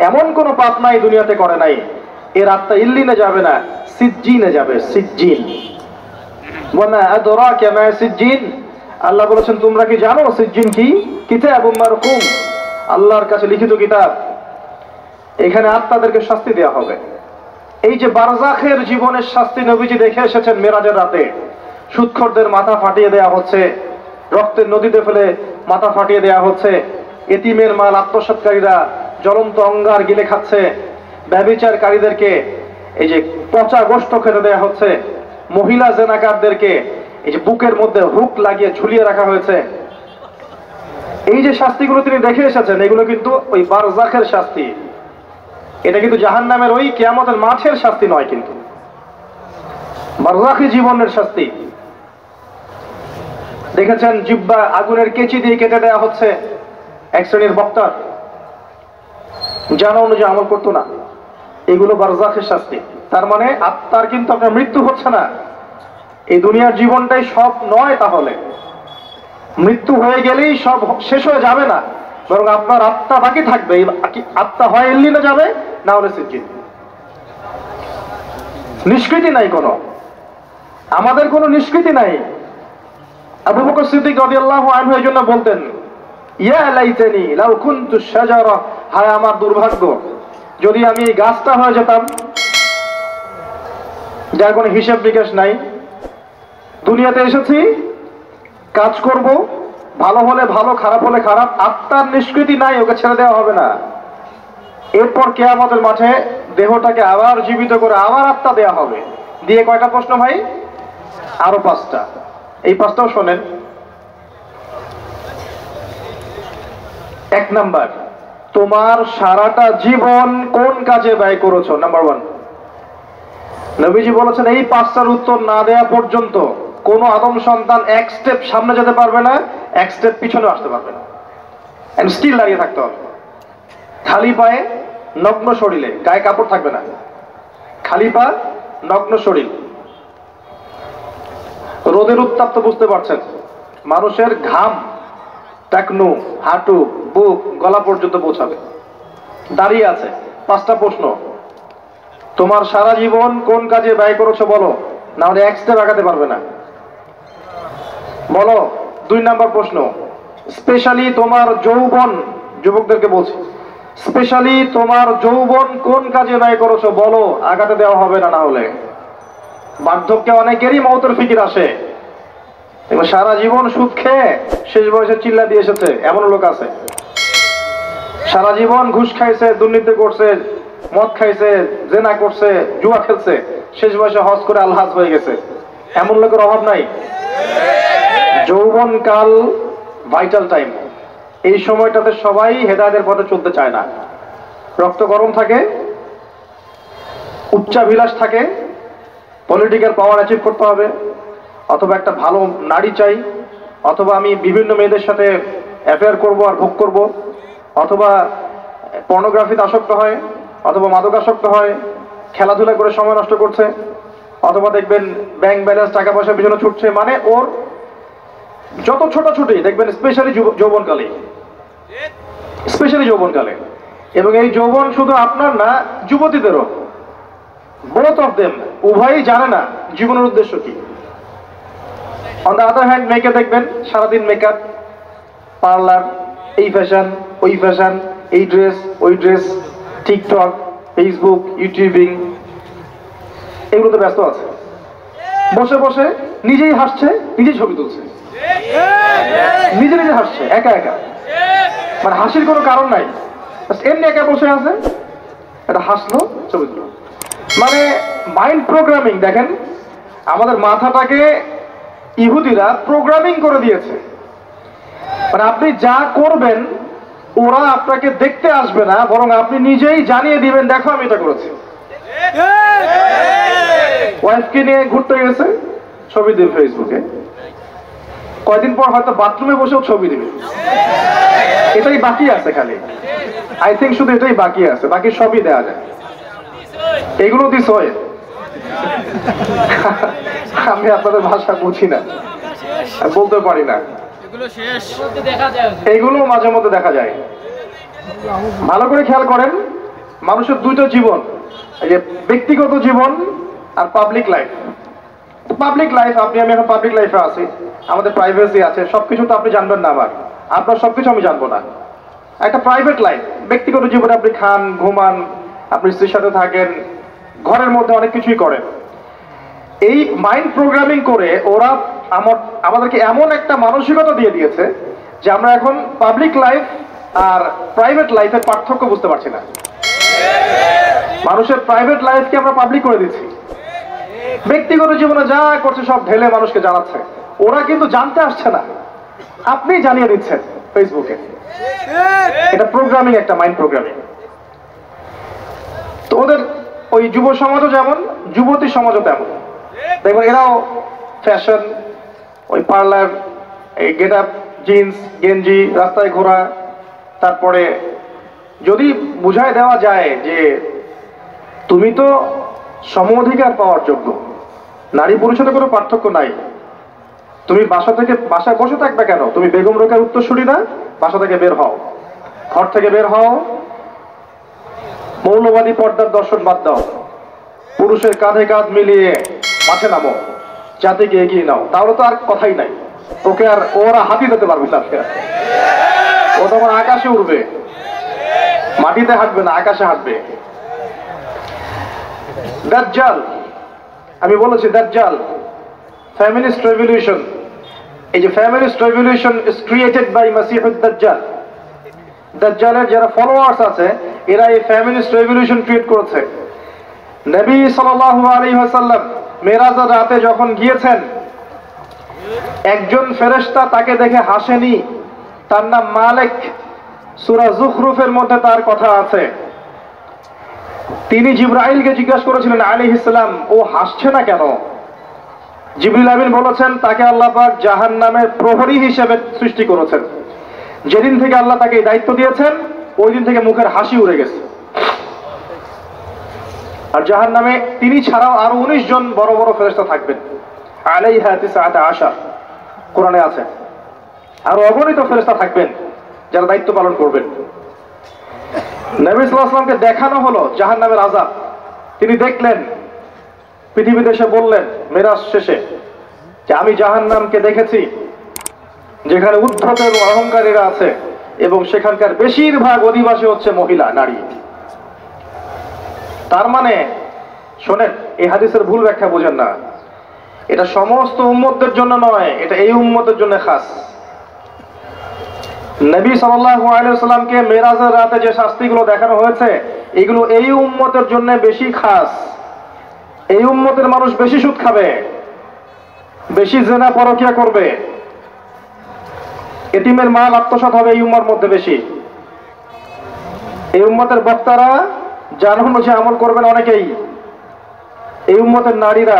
এমন কোন পাপ নাই দুনিয়াতে করে নাই, এর আত্মা ইল্লিনে যাবে না, সিজ্জিনে যাবে। সিজ্জিন, ওয়ামা আদরাকা মা সিজ্জিন। আল্লাহ বলেছেন, তোমরা কি জানো সিজ্জিন কি? কিতাবুম মারকুম, আল্লাহর কাছে লিখিত কিতাব। এখানে আত্মাদেরকে শাস্তি দেওয়া হবে। এই যে বারজাখের জীবনের শাস্তি নবীজি দেখে এসেছেন মেরাজের রাতে, সুদখোরদের মাথা ফাটিয়ে দেয়া হচ্ছে, রক্তের নদীতে ফেলে মাথা ফাটিয়ে দেয়া হচ্ছে, এতিমের মাল আত্মসাৎকারীরা জ্বলন্ত অঙ্গার গিলে খাচ্ছে, ব্যভিচারকারীদেরকে এই যে পচা গোশত খেতে দেয়া হচ্ছে, মহিলা জেনাকারদেরকে এই যে বুকের মধ্যে হুক লাগিয়ে ঝুলিয়ে রাখা হয়েছে। এই যে শাস্তিগুলো তিনি দেখে এসেছেন, এগুলো কিন্তু ওই বারজাখের শাস্তি। এটা কিন্তু জাহান্নামের ওই কিয়ামতের মাঠের শাস্তি নয়, কিন্তু বারজাখী জীবনের শাস্তি। দেখেছেন জিহ্বা আগুনের কেচি দিয়ে কেটে দেওয়া হচ্ছে এক শ্রেণীর বক্তার, জানা অনুযায়ী আমল করতো না। এগুলো বারজাখের শাস্তি। তার মানে আত্মার কিন্তু আপনার মৃত্যু হচ্ছে না। এই দুনিয়ার জীবনটাই সব নয়, তাহলে মৃত্যু হয়ে গেলেই সব শেষ হয়ে যাবে না, বরং আপনার আত্মা বাকি থাকবে। আত্মা হয় ইল্লিনে যাবে, না হলে সিজ্জিন। নিষ্কৃতি নাই কোনো, আমাদের কোনো নিষ্কৃতি নাই। আবু বকর সিদ্দিক রাদিয়াল্লাহু আনহু এই জন্য বলতেন, ইয়া লাইতানি লাউ কুনতু শাজারা, হায় আমার দুর্ভাগ্য যদি আমি এই গাছটা হয়ে যেতাম, যার কোনো হিসাব নিকাশ নাই। দুনিয়াতে এসেছি, কাজ করব, ভালো হলে ভালো, খারাপ হলে খারাপ, আত্মার নিষ্কৃতি নাই, ওকে ছেড়ে দেওয়া হবে না। এরপর কিয়ামতের মাঠে দেহটাকে আবার জীবিত করে আবার আত্মা দেয়া হবে। দিয়ে কয়টা প্রশ্ন ভাই? আরো 5টা। এই 5টাও শোনেন। 1 নাম্বার, তোমার সারাটা জীবন কোন কাজে ব্যয় করেছো? নাম্বার 1। নবীজি বলেছেন, এই 5টার উত্তর না দেয়া পর্যন্ত কোন আদম সন্তান 1 স্টেপ সামনে যেতে পারবে না, 1 স্টেপ পিছনে আসতে পারবে না, এন্ড স্টিল দাঁড়িয়ে থাকতে হবে। খালি পায়ে, নগ্ন শরীরে, গায়ে কাপড় থাকবে না, খালি পা, নগ্ন শরীর। রোদের উত্তাপ তো বুঝতে পারছেন, মানুষের ঘাম টাকনু, হাঁটু, বুক, গলা পর্যন্ত পৌঁছাবে। দাঁড়িয়ে আছে। 5টা প্রশ্ন, তোমার সারা জীবন কোন কাজে ব্যয় করেছো বলো, না হলে 1 স্টেপ আগাতে পারবে না, বলো। 2 নাম্বার প্রশ্ন, স্পেশালি তোমার যৌবন, যুবকদেরকে বলছি, স্পেশালি তোমার যৌবন কোন কাজে ব্যয় করেছো বলো, আগাতে দেওয়া হবে না, না হলে। বার্ধক্যে অনেকেরই মওতের ফিকির আসে, এবং সারা জীবন সুদ খেয়ে শেষ বয়সে চিল্লা দিয়ে এসেছে এমন লোক আছে। সারা জীবন ঘুষ খাইছে, দুর্নীতি করছে, মদ খাইছে, জেনা করছে, জুয়া খেলছে, শেষ বয়সে হজ করে আলহাজ হয়ে গেছে। এমন লোকের অভাব নাই। যৌবনকাল ভাইটাল টাইম। এই সময়টাতে সবাই হেদায়েতের পথে চলতে চায় না। রক্ত গরম থাকে, উচ্চাভিলাষ থাকে, পলিটিক্যাল পাওয়ার অ্যাচিভ করতে হবে, অথবা একটা ভালো নারী চাই, অথবা আমি বিভিন্ন মেয়েদের সাথে অ্যাফেয়ার করব আর ভোগ করব, অথবা পর্নোগ্রাফিতে আসক্ত হয়, অথবা মাদকাসক্ত হয়, খেলাধুলা করে সময় নষ্ট করছে, অথবা দেখবেন ব্যাংক ব্যালেন্স টাকা পয়সার পিছনে ছুটছে। মানে ওর যত ছোটাছুটি দেখবেন স্পেশালি যৌবনকালে। এবং এই যৌবন শুধু আপনার না, যুবতীদেরও, বোথ অফ দেম, উভয়ই জানে না জীবনের উদ্দেশ্য কি। অন দ্য আদার হ্যান্ড মেয়েকে দেখবেন সারাদিন মেকআপ, পার্লার, এই ফ্যাশন, ওই ফ্যাশন, এই ড্রেস, ওই ড্রেস, টিকটক, ফেসবুক, ইউটিউবিং, এগুলোতে ব্যস্ত আছে। বসে বসে নিজেই হাসছে, নিজেই ছবি তুলছে, নিজে নিজে হাসছে একা একা। মানে হাসির কোনো কারণ নাই, এমনি একা বসে আছে, এটা হাসলো, ছবি তুললো। মানে মাইন্ড প্রোগ্রামিং। দেখেন আমাদের মাথাটাকে ইহুদিরা প্রোগ্রামিং করে দিয়েছে। মানে আপনি যা করবেন ওরা আপনাকে দেখতে আসবে না, বরং আপনি নিজেই জানিয়ে দিবেন, দেখো আমি এটা করেছি। ওয়াইফকে নিয়ে ঘুরতে গেছে, ছবি দিবে ফেসবুকে, কয়দিন পর হয়তো বাথরুমে বসেও ছবি দিবে। এটাই বাকি আছে খালি, আই থিঙ্ক শুধু এটাই বাকি আছে, বাকি সবই দেওয়া যায়। এগুলো দিস হয়, আমি আপনাদের ভাষা বুঝি না, বলতে পারি না। এইগুলো মাঝে মধ্যে দেখা যায়। ভালো করে খেয়াল করেন, মানুষের দুইটা জীবন, এই যে ব্যক্তিগত জীবন আর পাবলিক লাইফ। পাবলিক লাইফ, আপনি আমি এখন পাবলিক লাইফে আছি, আমাদের প্রাইভেসি আছে, সবকিছু তো আপনি জানবেন না, আবার আপনার সবকিছু আমি জানবো না। একটা প্রাইভেট লাইফ, ব্যক্তিগত জীবনে আপনি খান, ঘুমান, আপনি স্ত্রীর সাথে থাকেন, ঘরের মধ্যে অনেক কিছুই করেন। এই মাইন্ড প্রোগ্রামিং করে ওরা আমাদেরকে এমন একটা মানসিকতা দিয়ে দিয়েছে যে আমরা এখন পাবলিক লাইফ আর প্রাইভেট লাইফের পার্থক্য বুঝতে পারছি না। মানুষের প্রাইভেট লাইফকে আমরা পাবলিক করে দিচ্ছি, ব্যক্তিগত জীবনে যা করছে সব ঢেলে মানুষকে জানাচ্ছে। ওরা কিন্তু জানতে আসছে না, আপনি জানিয়ে দিচ্ছেন ফেসবুকে। এটা প্রোগ্রামিং, একটা মাইন্ড প্রোগ্রামিং। তো ওদের ওই যুব সমাজও যেমন, যুবতী সমাজও তেমন। দেখুন এরাও ফ্যাশন, ওই পার্লার, এই গেট আপ, জিন্স গেঞ্জি, রাস্তায় ঘোরা। তারপরে যদি বুঝায় দেওয়া যায় যে তুমি তো সম অধিকার পাওয়ার যোগ্য, নারী পুরুষের কোনো পার্থক্য নাই, তুমি বাসায় বসে থাকবে কেন? তুমি বেগম রোকেয়ার উত্তরসূরি না? বাসা থেকে বের হও, ঘর থেকে বের হও, মৌলবাদী পর্দার দর্শন বাদ দাও, পুরুষের কাঁধে কাঁধ মিলিয়ে মাঠে নামো, জাতিকে এগিয়ে নাও। তাহলে তো আর কথাই নাই, ওকে আর ওরা হাতি দিতে পারবে না। ও তখন আকাশে উড়বে, মাটিতে হাঁটবে না, আকাশে হাঁটবে। দাজ্জাল, আমি বলেছি দাজ্জাল, ফেমিনিস্ট রেভলিউশন। এই যে feminist revolution is created by মাসিহুদ দাজ্জাল। দাজ্জালের যারা ফলোয়ার্স আছে এরা এই ফেমিনিস্ট রেভলিউশন ক্রিয়েট করেছে। নবী সাল্লাল্লাহু আলাইহি ওয়াসাল্লাম মেরাজের রাতে যখন গিয়েছেন, একজন ফেরেশতা তাকে দেখে হাসেনি, তার নাম মালিক। সূরা যুখরুফের মধ্যে তার কথা আছে। তিনি জিবরাইলকে জিজ্ঞাসা করেছিলেন আলাইহিস সালাম, ও হাসছে না কেন? জিবরিল আমিন বলেছেন, তাকে আল্লাহ পাক জাহান্নামের প্রহরী হিসেবে সৃষ্টি করেছেন। যেদিন থেকে আল্লাহ তাকে এই দায়িত্ব দিয়েছেন ওই দিন থেকে মুখের হাসি উড়ে গেছে। আর জাহান্নামে তিনি ছাড়াও আরো 19 জন বড় বড় ফেরেশতা থাকবেন, আলাইহা তিসআতা আশার, কোরআনে আছে। আরো অগণিত ফেরেশতা থাকবেন যারা দায়িত্ব পালন করবেন। নবী সাল্লাল্লাহু আলাইহি ওয়াসাল্লামকে দেখানো হলো জাহান্নামের আযাব, তিনি দেখলেন, পৃথিবীতে এসে বললেন মেরাজ শেষে যে আমি জাহান্নামকে দেখেছি, যেখানে উদ্ধত এবং অহংকারীরা আছে এবং সেখানকার বেশিরভাগ অধিবাসী হচ্ছে মহিলা, নারী। তার মানে শোনেন, এই হাদিসের ভুল ব্যাখ্যা বোঝেন না। এটা সমস্ত উম্মতদের জন্য নয়, এটা এই উম্মতের জন্য খাস। নবী সাল্লাল্লাহু আলাইহি ওয়াসাল্লামকে মেরাজের রাতে যে শাস্তিগুলো দেখানো হয়েছে, এগুলো এই উম্মতের জন্য বেশি খাস। এই উম্মতের মানুষ বেশি সুদ খাবে, বেশি জেনা পরকিয়া করবে, এতিমের মাল আত্মসাৎ হবে এই উম্মার মধ্যে বেশি। এই উম্মতের বক্তারা জান অনুযায়ী আমল করবেন অনেকেই। এই উম্মতের নারীরা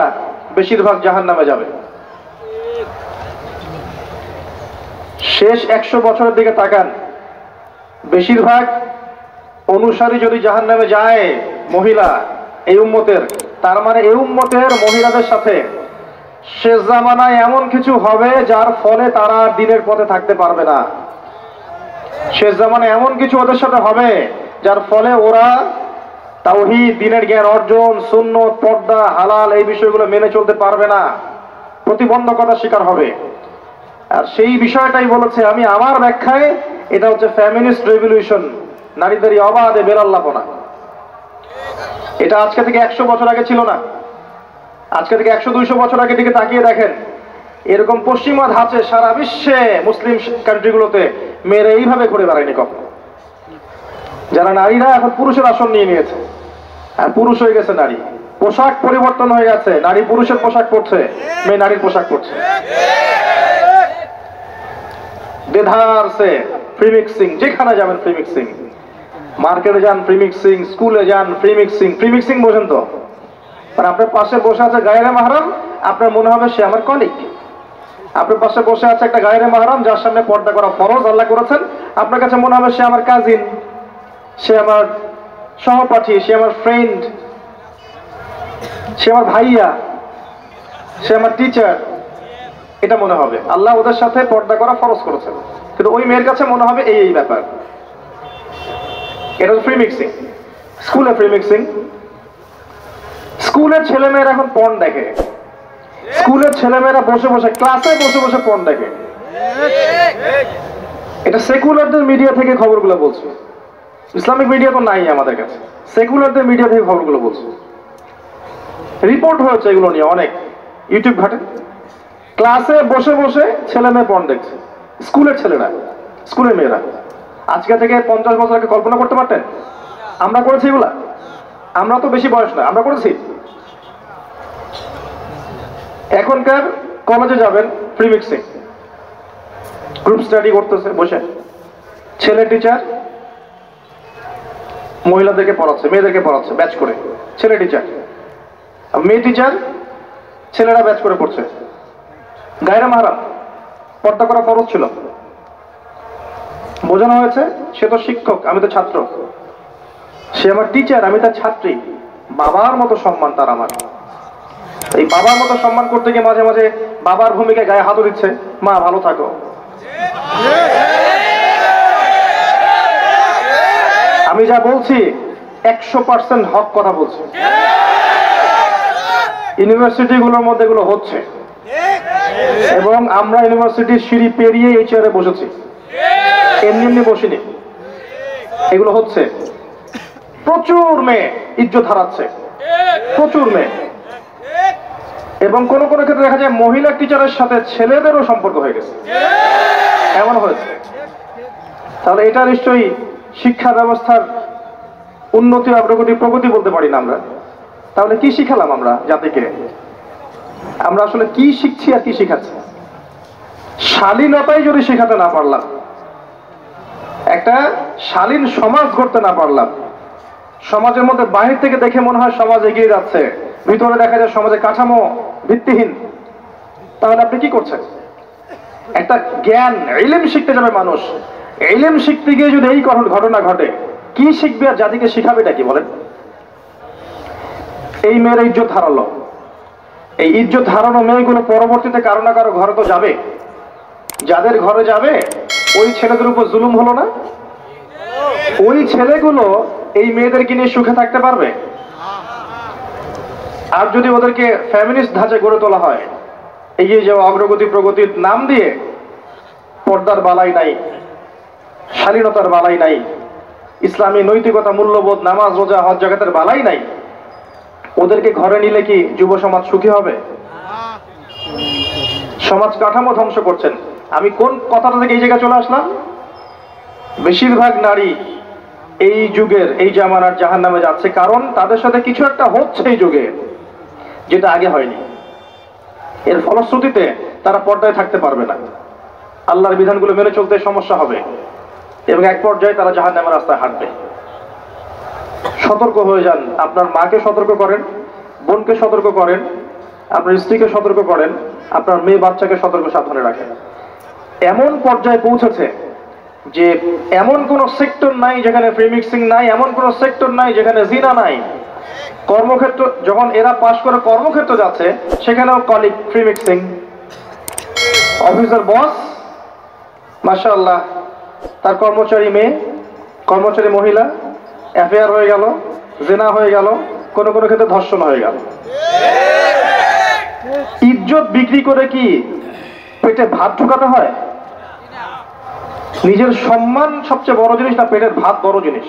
বেশিরভাগ জাহান্নামে যাবে। শেষ 100 বছরের দিকে তাকান, বেশিরভাগ অনুসারী যদি জাহান্নামে যায় মহিলা এই উম্মতের, তার মানে এই উম্মতের মহিলাদের সাথে শেষ জামানায় এমন কিছু হবে যার ফলে তারা দিনের পথে থাকতে পারবে না। শেষ জামানায় এমন কিছু ওদের সাথে হবে যার ফলে ওরা তাওহীদ, দ্বীনের জ্ঞান অর্জন, সুন্নত, পর্দা, হালাল এই বিষয়গুলো মেনে চলতে পারবে না, প্রতিবন্ধকতার শিকার হবে। আর সেই বিষয়টাই বলেছে আমি আমার ব্যাখ্যায়, এটা হচ্ছে ফেমিনিস্ট রেভলিউশন, নারীদের অবাধে বেলাল্লাপনা। এটা আজকে থেকে 100 বছর আগে ছিল না। আজকে থেকে 100-200 বছর আগে দিকে তাকিয়ে দেখেন, এরকম পশ্চিমা ধাঁচে সারা বিশ্বে মুসলিম কান্ট্রিগুলোতে মেয়েরা এইভাবে ঘুরে বেড়ায়নি কখনো। যারা নারীরা এখন পুরুষের আসন নিয়ে নিয়েছে, আর পুরুষ হয়ে গেছে নারী। পোশাক পরিবর্তন হয়ে গেছে, নারী পুরুষের পোশাক পরছে, মেয়ে নারীর পোশাক পরছে। দেধারসে ফ্রি মিক্সিং, যেখানে যাবেন ফ্রি মিক্সিং, মার্কেটে যান ফ্রি মিক্সিং, স্কুলে যান ফ্রি মিক্সিং। ফ্রি মিক্সিং বোঝেন তো? আর আপনার পাশে বসে আছে গায়রে মাহরাম, আপনার মনে হবে সে আমার কলিগ। আপনার পাশে বসে আছে একটা গায়রে মাহরাম যার সামনে পর্দা করা ফরজ আল্লাহ করেছেন, আপনার কাছে মনে হবে সে আমার কাজিন, সে আমার সহপাঠী, সে আমার ফ্রেন্ড, সে আমার ভাইয়া, সে আমার টিচার। এটা মনে হবে। আল্লাহ ওদের সাথে পর্দা করা ফরজ করেছেন, কিন্তু ওই মেয়ের কাছে মনে হবে এই ব্যাপার। এটা ফ্রি মিক্সিং। স্কুলে ফ্রি মিক্সিং। স্কুলের ছেলেমেয়েরা এখন পর্ন দেখে। স্কুলের ছেলেমেয়েরা বসে বসে, ক্লাসে বসে বসে পর্ন দেখে। এটা সেকুলারদের মিডিয়া থেকে খবরগুলো বলছে, ইসলামিক মিডিয়া তো নাই আমাদের কাছে। সেকুলারদের মিডিয়া থেকে খবরগুলো বলছে, রিপোর্ট হয়েছে এগুলো নিয়ে অনেক। ইউটিউব ঘাটে ক্লাসে বসে বসে ছেলে মেয়ে পর্ন দেখছে। স্কুলের ছেলেরা, স্কুলের মেয়েরা। আজকে থেকে 50 বছর আগে কল্পনা করতে পারতেন? আমরা করেছি এগুলা? আমরা তো বেশি বয়স না, আমরা করেছি। এখনকার কলেজে যাবেন ফ্রি মিক্সিং, গ্রুপ স্টাডি করতেছে বসে, ছেলে টিচার মহিলাদেরকে পড়াচ্ছে, মেয়েদেরকে পড়াচ্ছে ব্যাচ করে। ছেলে টিচার, মেয়ে টিচার, ছেলেরা ব্যাচ করে পড়ছে। গায়রে মাহরাম, পর্দা করা ফরজ ছিল। বোঝানো হয়েছে সে তো শিক্ষক, আমি তো ছাত্র। সে আমার টিচার, আমি তার ছাত্রী। বাবার মতো সম্মান তার আমার। এই বাবার মতো সম্মান করতে গিয়ে মাঝে মাঝে বাবার ভূমিকায় গায়ে হাতও দিচ্ছে। মা ভালো থাকো। আমি যা বলছি 100% হক কথা বলছি। ইউনিভার্সিটিগুলোর মধ্যে এগুলো হচ্ছে, এবং আমরা ইউনিভার্সিটির সিঁড়ি পেরিয়ে এই চেয়ারে বসেছি, এমনি এমনি বসিনি। এগুলো হচ্ছে। প্রচুর মেয়ে ইজ্জত হারাচ্ছে, প্রচুর মেয়ে। এবং কোন কোন ক্ষেত্রে দেখা যায় মহিলা টিচারের সাথে ছেলেদেরও সম্পর্ক হয়ে গেছে, এমন হয়েছে। তাহলে এটা নিশ্চয়ই শিক্ষা ব্যবস্থার উন্নতি, অগ্রগতি, প্রগতি বলতে পারি না আমরা। তাহলে কি শিখালাম আমরা জাতিকে? আমরা আসলে কি শিখছি আর কি শিখাচ্ছি? শালীনতাই যদি শেখাতে না পারলাম, একটা শালীন সমাজ গড়তে না পারলাম, সমাজের মধ্যে বাহির থেকে দেখে মনে হয় সমাজ এগিয়ে যাচ্ছে, ভিতরে দেখা যায় সমাজের কাঠামো ভিত্তিহীন, তাহলে আপনি কি করছেন? একটা জ্ঞান, ইলম শিখতে যাবে মানুষ। ইলম শিখতে গিয়ে যদি এই ঘটনা ঘটে, কি শিখবে আর জাতিকে শিখাবেটা কি বলেন? এই মেয়ের ইজ্জত হারালো। এই ইজ্জত হারানো মেয়েগুলো পরবর্তীতে কারো না কারো ঘরে তো যাবে। যাদের ঘরে যাবে ওই ছেলেদের উপর জুলুম হলো না? ওই ছেলেগুলো এই মেয়েদেরকে নিয়ে সুখে থাকতে পারবে? আর যদি ওদেরকে ফ্যামিলিস্ট ধাঁচে গড়ে তোলা হয়, এগিয়ে যাওয়া, অগ্রগতি, প্রগতির নাম দিয়ে, পর্দার বালাই নাই, শালীনতার বালাই নাই, ইসলামী নৈতিকতা, মূল্যবোধ, নামাজ, রোজা, হজ, জাকাতের বালাই নাই, ওদেরকে ঘরে নিলে কি যুব সমাজ সুখী হবে? সমাজ কাঠামো ধ্বংস করছেন। আমি কোন কথাটা থেকে এই জায়গায় চলে আসলাম? বেশিরভাগ নারী এই যুগের এই জামানার জাহান্নামে যাচ্ছে, কারণ তাদের সাথে কিছু একটা হচ্ছে এই যুগে যেটা আগে হয়নি। এর ফলশ্রুতিতে তারা পর্দায় থাকতে পারবে না, আল্লাহর বিধানগুলো মেনে চলতে সমস্যা হবে, এবং এক পর্যায়ে তারা জাহান্নামের রাস্তায় হাঁটবে। সতর্ক হয়ে যান। আপনার মাকে সতর্ক করেন, বোনকে সতর্ক করেন, আপনার স্ত্রীকে সতর্ক করেন, আপনার মেয়ে বাচ্চাকে সতর্ক সাবধানে রাখেন। এমন পর্যায়ে পৌঁছেছে যে এমন কোন সেক্টর নাই যেখানে ফ্রি মিক্সিং নাই, এমন কোন সেক্টর নাই যেখানে জিনা নাই। কর্মক্ষেত্র যখন এরা পাশ করে কর্মক্ষেত্র যাচ্ছে, সেখানেও কলিগ ফ্রি মিক্সিং। অফিসের বস মাশাআল্লাহ, তার কর্মচারী মেয়ে, কর্মচারী মহিলা, অ্যাফেয়ার হয়ে গেল, জিনা হয়ে গেল, কোন কোন ক্ষেত্রে ধর্ষণ হয়ে গেল। ইজ্জত বিক্রি করে কি পেটে ভাত ঢুকাতে হয়? নিজের সম্মান সবচেয়ে বড় জিনিস না পেটের ভাত বড় জিনিস?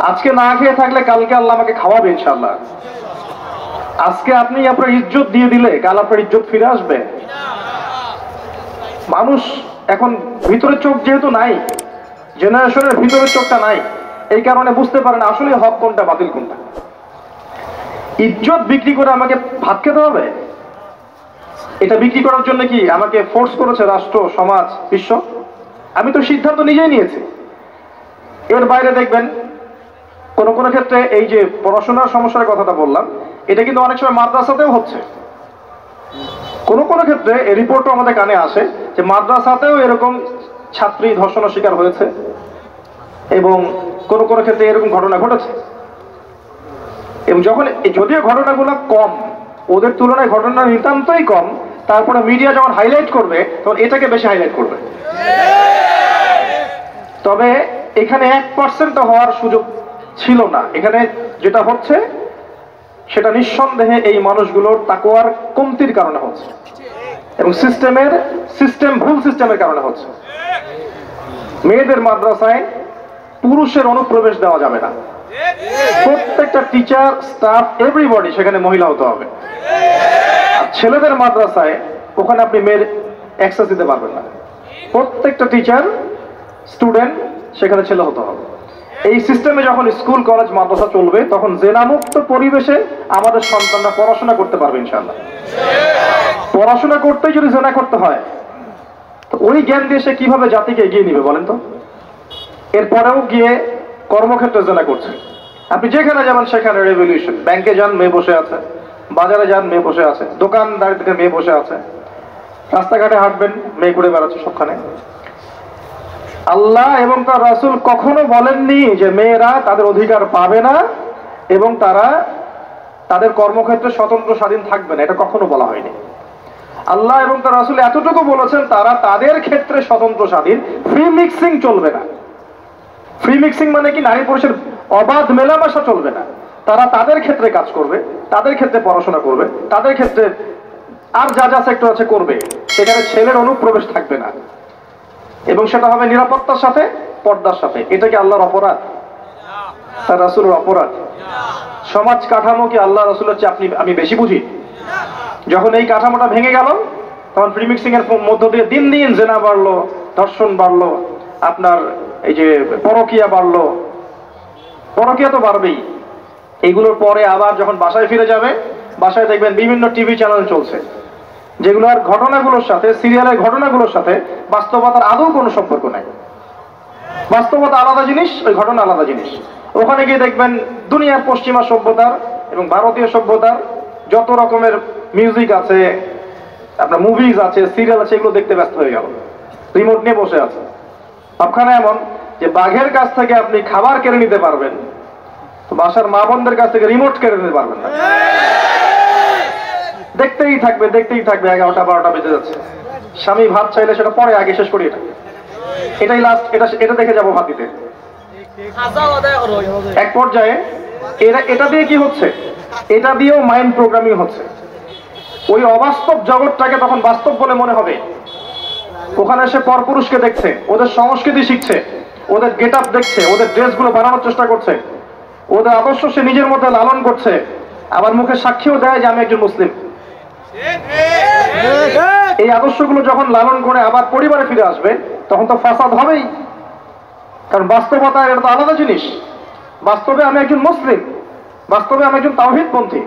আজকে না খেয়ে থাকলে কালকে আল্লাহ আমাকে খাওয়াবে ইনশাআল্লাহ। আজকে আপনি আপনার ইজ্জত দিয়ে দিলে কাল আপনার ইজ্জত ফিরে আসবে? মানুষ এখন ভিতরের চোখ যেহেতু নাই, জেনারেশনের ভিতরের চোখটা নাই, এই কারণে বুঝতে পারে না আসলে হক কোনটা বাতিল কোনটা। ইজ্জত বিক্রি করে আমাকে ভাত খেতে হবে? এটা বিক্রি করার জন্য কি আমাকে ফোর্স করেছে রাষ্ট্র, সমাজ, বিশ্ব? আমি তো সিদ্ধান্ত নিজেই নিয়েছি। এর বাইরে দেখবেন কোন কোন ক্ষেত্রে এই যে পড়াশোনার সমস্যার কথাটা বললাম, এটা কিন্তু অনেক সময় মাদ্রাসাতেও হচ্ছে। কোন কোন ক্ষেত্রে এই রিপোর্টও আমাদের কানে আসে যে মাদ্রাসাতেও এরকম ছাত্রী ধর্ষণের শিকার হয়েছে, এবং কোন কোন ক্ষেত্রে এরকম ঘটনা ঘটেছে। এবং যখন যদিও ঘটনাগুলো কম, ওদের তুলনায় ঘটনা নিতান্তই কম, তারপরে মিডিয়া যখন হাইলাইট করবে তখন এটাকে বেশি হাইলাইট করবে। তবে এখানে 1% হওয়ার সুযোগ ছিল না। এখানে যেটা হচ্ছে সেটা নিঃসন্দেহে এই মানুষগুলোর তাকওয়ার কমতির কারণে হচ্ছে, এবং ভুল সিস্টেমের কারণে হচ্ছে। মেয়েদের মাদ্রাসায় পুরুষের অনুপ্রবেশ দেওয়া যাবে না। প্রত্যেকটা টিচার, স্টাফ, এভরিবডি সেখানে মহিলা হতে হবে। আর ছেলেদের মাদ্রাসায় ওখানে আপনি মেয়ের অ্যাক্সেস দিতে পারবেন না। প্রত্যেকটা টিচার, স্টুডেন্ট সেখানে ছেলে হতে হবে। এই সিস্টেমে যখন স্কুল, কলেজ, মাদ্রাসা চলবে, তখন জেনামুক্ত পরিবেশে আমাদের সন্তানরা পড়াশোনা করতে পারবে ইনশাআল্লাহ। পড়াশোনা করতেই যদি জেনা করতে হয়, তো ওই জ্ঞান দিয়ে সে কিভাবে জাতিকে এগিয়ে নিবে বলেন তো? এরপরেও গিয়ে কর্মক্ষেত্রে জেনা করছে। আপনি যেখানে যাবেন সেখানে রেভলিউশন। ব্যাংকে যান, মেয়ে বসে আছে, বাজারে যান, মেয়ে বসে আছে, দোকানদার থেকে মেয়ে বসে আছে, রাস্তাঘাটে হাঁটবেন, মেয়ে ঘুরে বেড়াচ্ছে সবখানে। আল্লাহ এবং তার রাসূল কখনো বলেননি যে মেয়েরা তাদের অধিকার পাবে না এবং তারা তাদের কর্মক্ষেত্রে স্বতন্ত্র স্বাধীন থাকবে না, এটা কখনো বলা হয়নি। আল্লাহ এবং তার রাসূল এতটুকু বলেছেন তারা তাদের ক্ষেত্রে স্বতন্ত্র স্বাধীন, ফ্রি মিক্সিং চলবে না। ফ্রি মিক্সিং মানে কি নারী পুরুষের অবাধ মেলামেশা চলবে না। তারা তাদের ক্ষেত্রে কাজ করবে, তাদের ক্ষেত্রে পড়াশোনা করবে, তাদের ক্ষেত্রে আর যা যা সেক্টর আছে করবে, সেখানে ছেলের অনুপ্রবেশ থাকবে না, এবং সেটা হবে নিরাপত্তার সাথে, পর্দার সাথে। এটা কি আল্লাহর অপরাধ? তার রাসূলের অপরাধ? সমাজ কাঠামো কি আল্লাহ রাসূলের চেয়ে আমি বেশি বুঝি? যখন এই কাঠামোটা ভেঙে গেল, তখন ফ্রি মিক্সিং এর মধ্য দিয়ে দিন দিন জেনা বাড়লো, ধর্ষণ বাড়লো, আপনার এই যে পরকীয়া বাড়লো। পরকীয়া তো বাড়বেই। এইগুলোর পরে আবার যখন বাসায় ফিরে যাবে, বাসায় দেখবেন বিভিন্ন টিভি চ্যানেল চলছে যেগুলোর ঘটনাগুলোর সাথে, সিরিয়ালের ঘটনাগুলোর সাথে বাস্তবতার আদৌ কোনো সম্পর্ক নাই। বাস্তবতা আলাদা জিনিস, ওই ঘটনা আলাদা জিনিস। ওখানে গিয়ে দেখবেন দুনিয়ার পশ্চিমা সভ্যতার এবং ভারতীয় সভ্যতার যত রকমের মিউজিক আছে, আপনার মুভিজ আছে, সিরিয়াল আছে, এগুলো দেখতে ব্যস্ত হয়ে গেল, রিমোট নিয়ে বসে আছে। সবখানে এমন যে বাঘের কাছ থেকে আপনি খাবার কেড়ে নিতে পারবেন, তো বাসার মা বোনদের কাছ থেকে রিমোট কেড়ে নিতে পারবেন না। দেখতেই থাকবে, দেখতেই থাকবে, 11টা 12টা বেজে যাচ্ছে। স্বামী ভাত চাইলে সেটা পরে, আগে শেষ করি এটাই লাস্ট, এটা দেখে যাবো ভাত দিতে। এক পর্যায়ে এটা দিয়ে কি হচ্ছে, এটা দিয়েও মাইন্ড প্রোগ্রামিং হচ্ছে। ওই অবাস্তব জগৎটাকে তখন বাস্তব বলে মনে হবে। ওখানে এসে পরপুরুষকে দেখছে, ওদের সংস্কৃতি শিখছে, ওদের গেট আপ দেখছে, ওদের ড্রেসগুলো বানানোর চেষ্টা করছে। ওদের আদর্শ সে নিজের মধ্যে লালন করছে, আবার মুখে সাক্ষীও দেয় যে আমি একজন মুসলিম। এই আদর্শগুলো যখন লালন করে আবার পরিবারে ফিরে আসবে তখন তো ফাসাদ হবেই, কারণ বাস্তবতা এটা তো আলাদা জিনিস। বাস্তবে আমি একজন মুসলিম, বাস্তবে আমি একজন তাওহীদপন্থী,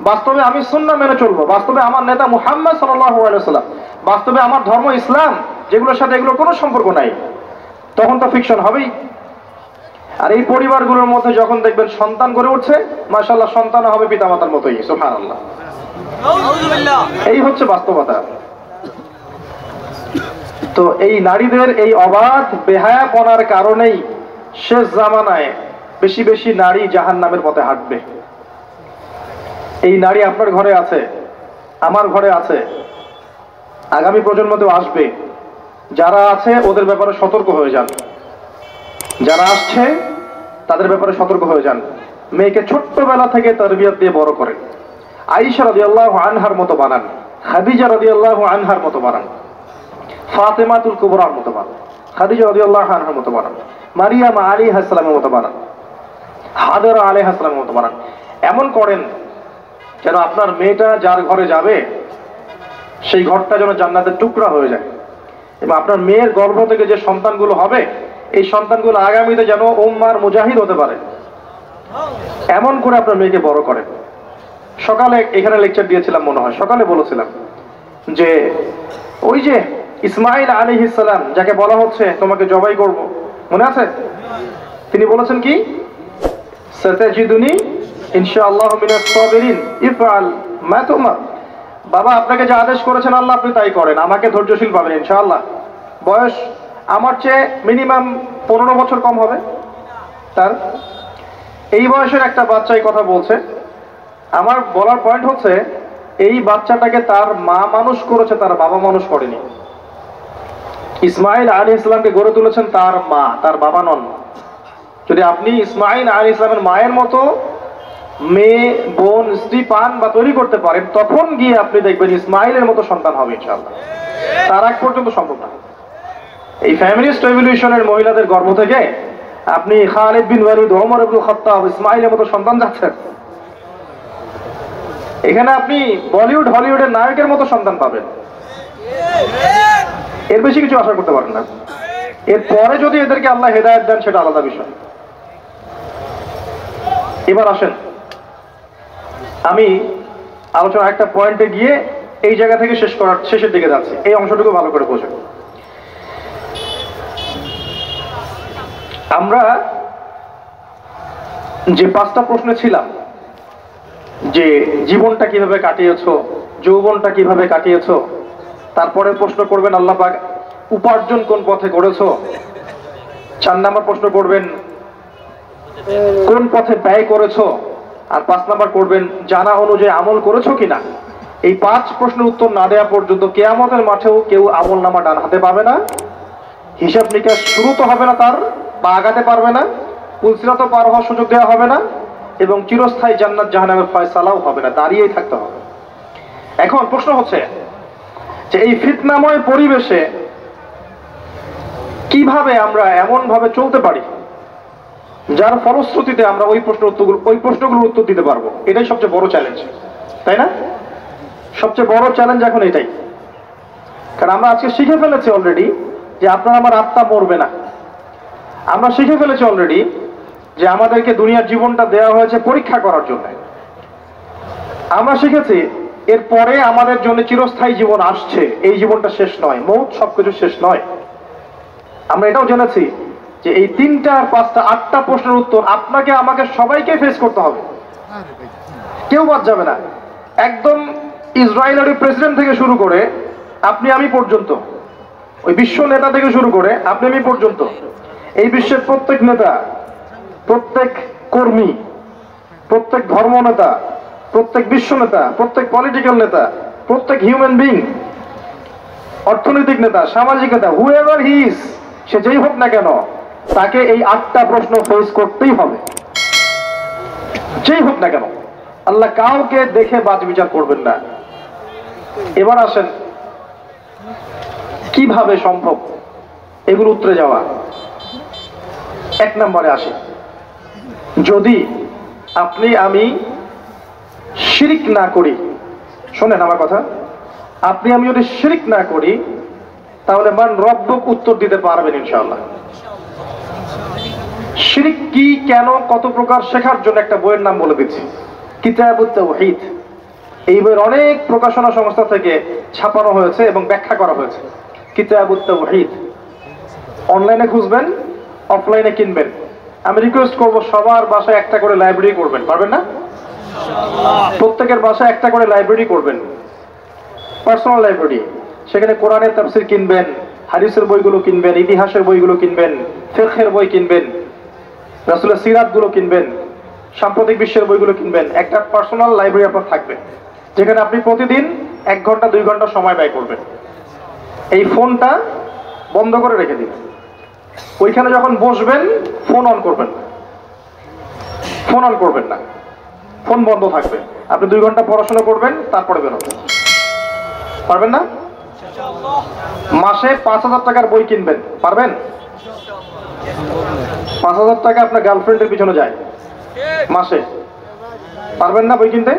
বাস্তবে আমি সুন্নাহ মেনে চলবো, বাস্তবে আমার নেতা মুহাম্মদ সাল্লাল্লাহু আলাইহি ওয়াসাল্লাম, বাস্তবে আমার ধর্ম ইসলাম, যেগুলোর সাথে এগুলোর কোনো সম্পর্ক নাই, তখন তো ফিকশন হবেই। আর এই পরিবারগুলোর মধ্যে যখন দেখবেন সন্তান গড়ে উঠছে, মাশাআল্লাহ সন্তান হবে পিতামাতার মতোই, সুবহানাল্লাহ। এই হচ্ছে বাস্তবতা। তো এই নারীদের এই অবাধ বেহায়াপনার কারণেই শেষ জামানায় বেশি বেশি নারী জাহান্নামের পথে হাঁটবে। এই নারী আপনার ঘরে আছে, আমার ঘরে আছে, আগামী প্রজন্মতেও আসবে। যারা আছে ওদের ব্যাপারে সতর্ক হয়ে যান, যারা আসছে তাদের ব্যাপারে সতর্ক হয়ে যান। মেয়েকে ছোট্টবেলা থেকে তারবিয়ত দিয়ে বড় করেন। আয়েশা রাদিয়াল্লাহু আনহার মতো বানান, খাদিজা রাদিয়াল্লাহু আনহার মতো বানান, ফাতেমাতুল কুবরার মতো বানান, খাদিজা রাদিয়াল্লাহু আনহার মতো বানান, মারিয়াম আলাইহিস সালামের মতো বানান, হাজরা আলাইহিস সালামের মতো বানান। এমন করেন যেন আপনার মেয়েটা যার ঘরে যাবে সেই ঘরটা যেন জান্নাতের টুকরা হয়ে যায়, এবং আপনার মেয়ের গর্ভ থেকে যে সন্তানগুলো হবে এই সন্তানগুলো আগামীতে যেন উম্মার মুজাহিদ হতে পারে, এমন করে আপনার মেয়েকে বড় করেন। সকালে এখানে লেকচার দিয়েছিলাম, মনে হয় সকালে বলেছিলাম যে ওই যে ইসমাইল আলাইহিস সালাম যাকে বলা হচ্ছে তোমাকে জবাই করব, মনে আছে? তিনি বলেছেন কি, সাতাজিদুনি ইনশাআল্লাহু মিনাস সাবিরিন ইফআল মা তুমার। বাবা আপনাকে যে আদেশ করেছেন আল্লাহ আপনি তাই করেন, আমাকে ধৈর্যশীল পাবেন ইনশাআল্লাহ। বয়স আমার চেয়ে মিনিমাম 15 বছর কম হবে তার। এই বয়সের একটা বাচ্চাই কথা বলছে। আমার বলার পয়েন্ট হচ্ছে এই বাচ্চাটাকে তার মা মানুষ করেছে, তার বাবা মানুষ করেনি। ইসমাইল আলাইহিস সালামকে গড়ে তুলেছেন তার মা, তার বাবা নন। যদি আপনি ইসমাইল আলাইহিস সালামের মায়ের মতো মেয়ে, বোন, স্ত্রী পান বা তৈরি করতে পারেন, তখন গিয়ে আপনি দেখবেন ইসমাইলের মতো সন্তান হবে ইনশাআল্লাহ। তার আগ পর্যন্ত সম্ভব না। এই ফ্যামিলিস্ট রেভলিউশনের মহিলাদের গর্ভ থেকে আপনি খালিদ বিন ওয়ালিদ, ওমর ইবনে খাত্তাব, ইসমাইলের মতো সন্তান যাচ্ছেন। এখানে আপনি বলিউড হলিউডের নায়কের মতো সন্তান পাবেন, এর বেশি কিছু আশা করতে পারেন না। এরপরে যদি এদেরকে আল্লাহ হেদায়েত দেন সেটা আলাদা বিষয়। এবার আসেন আমি আলোচনা একটা পয়েন্টে গিয়ে এই জায়গা থেকে শেষের দিকে যাচ্ছি, এই অংশটুকু ভালো করে বোঝেন। আমরা যে 5টা প্রশ্ন ছিলাম, যে জীবনটা কিভাবে কাটিয়েছো, যৌবনটা কিভাবে কাটিয়েছো, তারপরে প্রশ্ন করবেন আল্লাহ পাক উপার্জন কোন পথে করেছো, 4 নাম্বার প্রশ্ন করবেন কোন পথে ব্যয় করেছো, আর 5 নাম্বার করবেন জানা অনুযায়ী আমল করেছো কিনা। এই 5 প্রশ্নের উত্তর না দেওয়া পর্যন্ত কিয়ামতের মাঠেও কেউ আমল নামা ডান হাতে পাবে না, হিসাব নিকাশ শুরু তো হবে না তার, বা আগাতে পারবে না, পুলসিরাতও পার হওয়ার সুযোগ দেওয়া হবে না, এবং চিরস্থায়ী জান্নাত জাহান্নামের ফয়সালাও হবে না, দাঁড়িয়েই থাকতে হবে। এখন প্রশ্ন হচ্ছে যে এই ফিতনাময় পরিবেশে কিভাবে আমরা এমন ভাবে চলতে পারি যার ফলশ্রুতিতে আমরা ওই প্রশ্নগুলোর উত্তর দিতে পারবো। এটাই সবচেয়ে বড় চ্যালেঞ্জ, তাই না? সবচেয়ে বড় চ্যালেঞ্জ এখন এটাই। কারণ আমরা আজকে শিখে ফেলেছি অলরেডি যে আপনার আমার আত্মা মরবে না। আমরা শিখে ফেলেছি অলরেডি যে আমাদেরকে দুনিয়ার জীবনটা দেওয়া হয়েছে পরীক্ষা করার জন্য। আমরা শিখেছি এরপরে আমাদের জন্য চিরস্থায়ী জীবন আসছে, এই জীবনটা শেষ নয়, মৌত সবকিছু শেষ নয়। আমরা এটাও জেনেছি যে এই 3টা, 5টা, 8টা প্রশ্নের উত্তর আপনাকে আমাকে সবাইকে ফেস করতে হবে, কেউ বাদ যাবে না। একদম ইসরায়েলের প্রেসিডেন্ট থেকে শুরু করে আপনি আমি পর্যন্ত, ওই বিশ্ব নেতা থেকে শুরু করে আপনি আমি পর্যন্ত, এই বিশ্বের প্রত্যেক নেতা, প্রত্যেক কর্মী, প্রত্যেক ধর্ম নেতা, প্রত্যেক বিশ্ব নেতা, প্রত্যেক পলিটিক্যাল নেতা, প্রত্যেক হিউম্যান বিং, অর্থনৈতিক নেতা, সামাজিক নেতা, হুএভার হি ইজ, সে যেই হোক না কেন, তাকে এই 8টা প্রশ্ন ফেস করতেই হবে, যেই হোক না কেন। আল্লাহ কাউকে দেখে বাজ বিচার করবেন না। এবার আসেন কিভাবে সম্ভব এগুলো উত্তরে যাওয়া। 1 নম্বরে আসে, যদি আপনি আমি শিরিক না করি, শোনেন আমার কথা, আপনি আমি যদি শিরিক না করি তাহলে মান রব্বক উত্তর দিতে পারবেন ইনশাআল্লাহ। শিরিক কি, কেন, কত প্রকার শেখার জন্য একটা বইয়ের নাম বলে দিচ্ছি, কিতাবুত তাওহীদ। এই বইয়ের অনেক প্রকাশনা সংস্থা থেকে ছাপানো হয়েছে এবং ব্যাখ্যা করা হয়েছে। কিতাবুত তাওহীদ অনলাইনে খুঁজবেন, অফলাইনে কিনবেন। আমি রিকোয়েস্ট করব সবার বাসায় একটা করে লাইব্রেরি করবেন, পারবেন না? প্রত্যেকের বাসায় একটা করে লাইব্রেরি করবেন, পার্সোনাল লাইব্রেরি। সেখানে কোরআনের তাফসীর কিনবেন, হাদিসের বইগুলো কিনবেন, ইতিহাসের বইগুলো কিনবেন, ফিকহের বই কিনবেন, রাসূলের সিরাতগুলো কিনবেন, সাম্প্রতিক বিশ্বের বইগুলো কিনবেন। একটা পার্সোনাল লাইব্রেরি আপনার থাকবে, যেখানে আপনি প্রতিদিন 1 ঘন্টা 2 ঘন্টা সময় ব্যয় করবেন। এই ফোনটা বন্ধ করে রেখে দিন। ওইখানে যখন বসবেন ফোন অন করবেন না, ফোন অন করবেন না, ফোন বন্ধ থাকবে। আপনি 2 ঘন্টা পড়াশোনা করবেন, তারপরে বেরোবেন। পারবেন না? মাসে 5,000 টাকার বই কিনবেন, পারবেন? 5,000 টাকা আপনার গার্লফ্রেন্ডের পিছনে যায় মাসে, পারবেন না বই কিনতে?